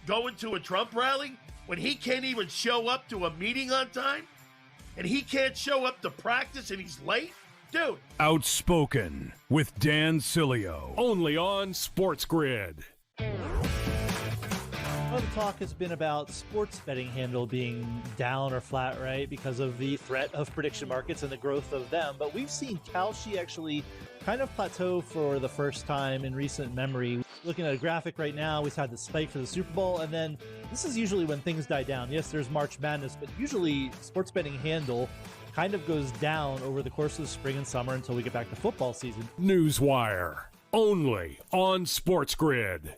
going to a Trump rally when he can't even show up to a meeting on time? And he can't show up to practice and he's late? Dude. Outspoken with Dan Cilio, only on SportsGrid. Well, the talk has been about sports betting handle being down or flat, right, because of the threat of prediction markets and the growth of them. But we've seen Kalshi actually kind of plateau for the first time in recent memory. Looking at a graphic right now, we've had the spike for the Super Bowl, and then this is usually when things die down. Yes, there's March Madness, but usually sports betting handle kind of goes down over the course of the spring and summer until we get back to football season. Newswire, only on SportsGrid.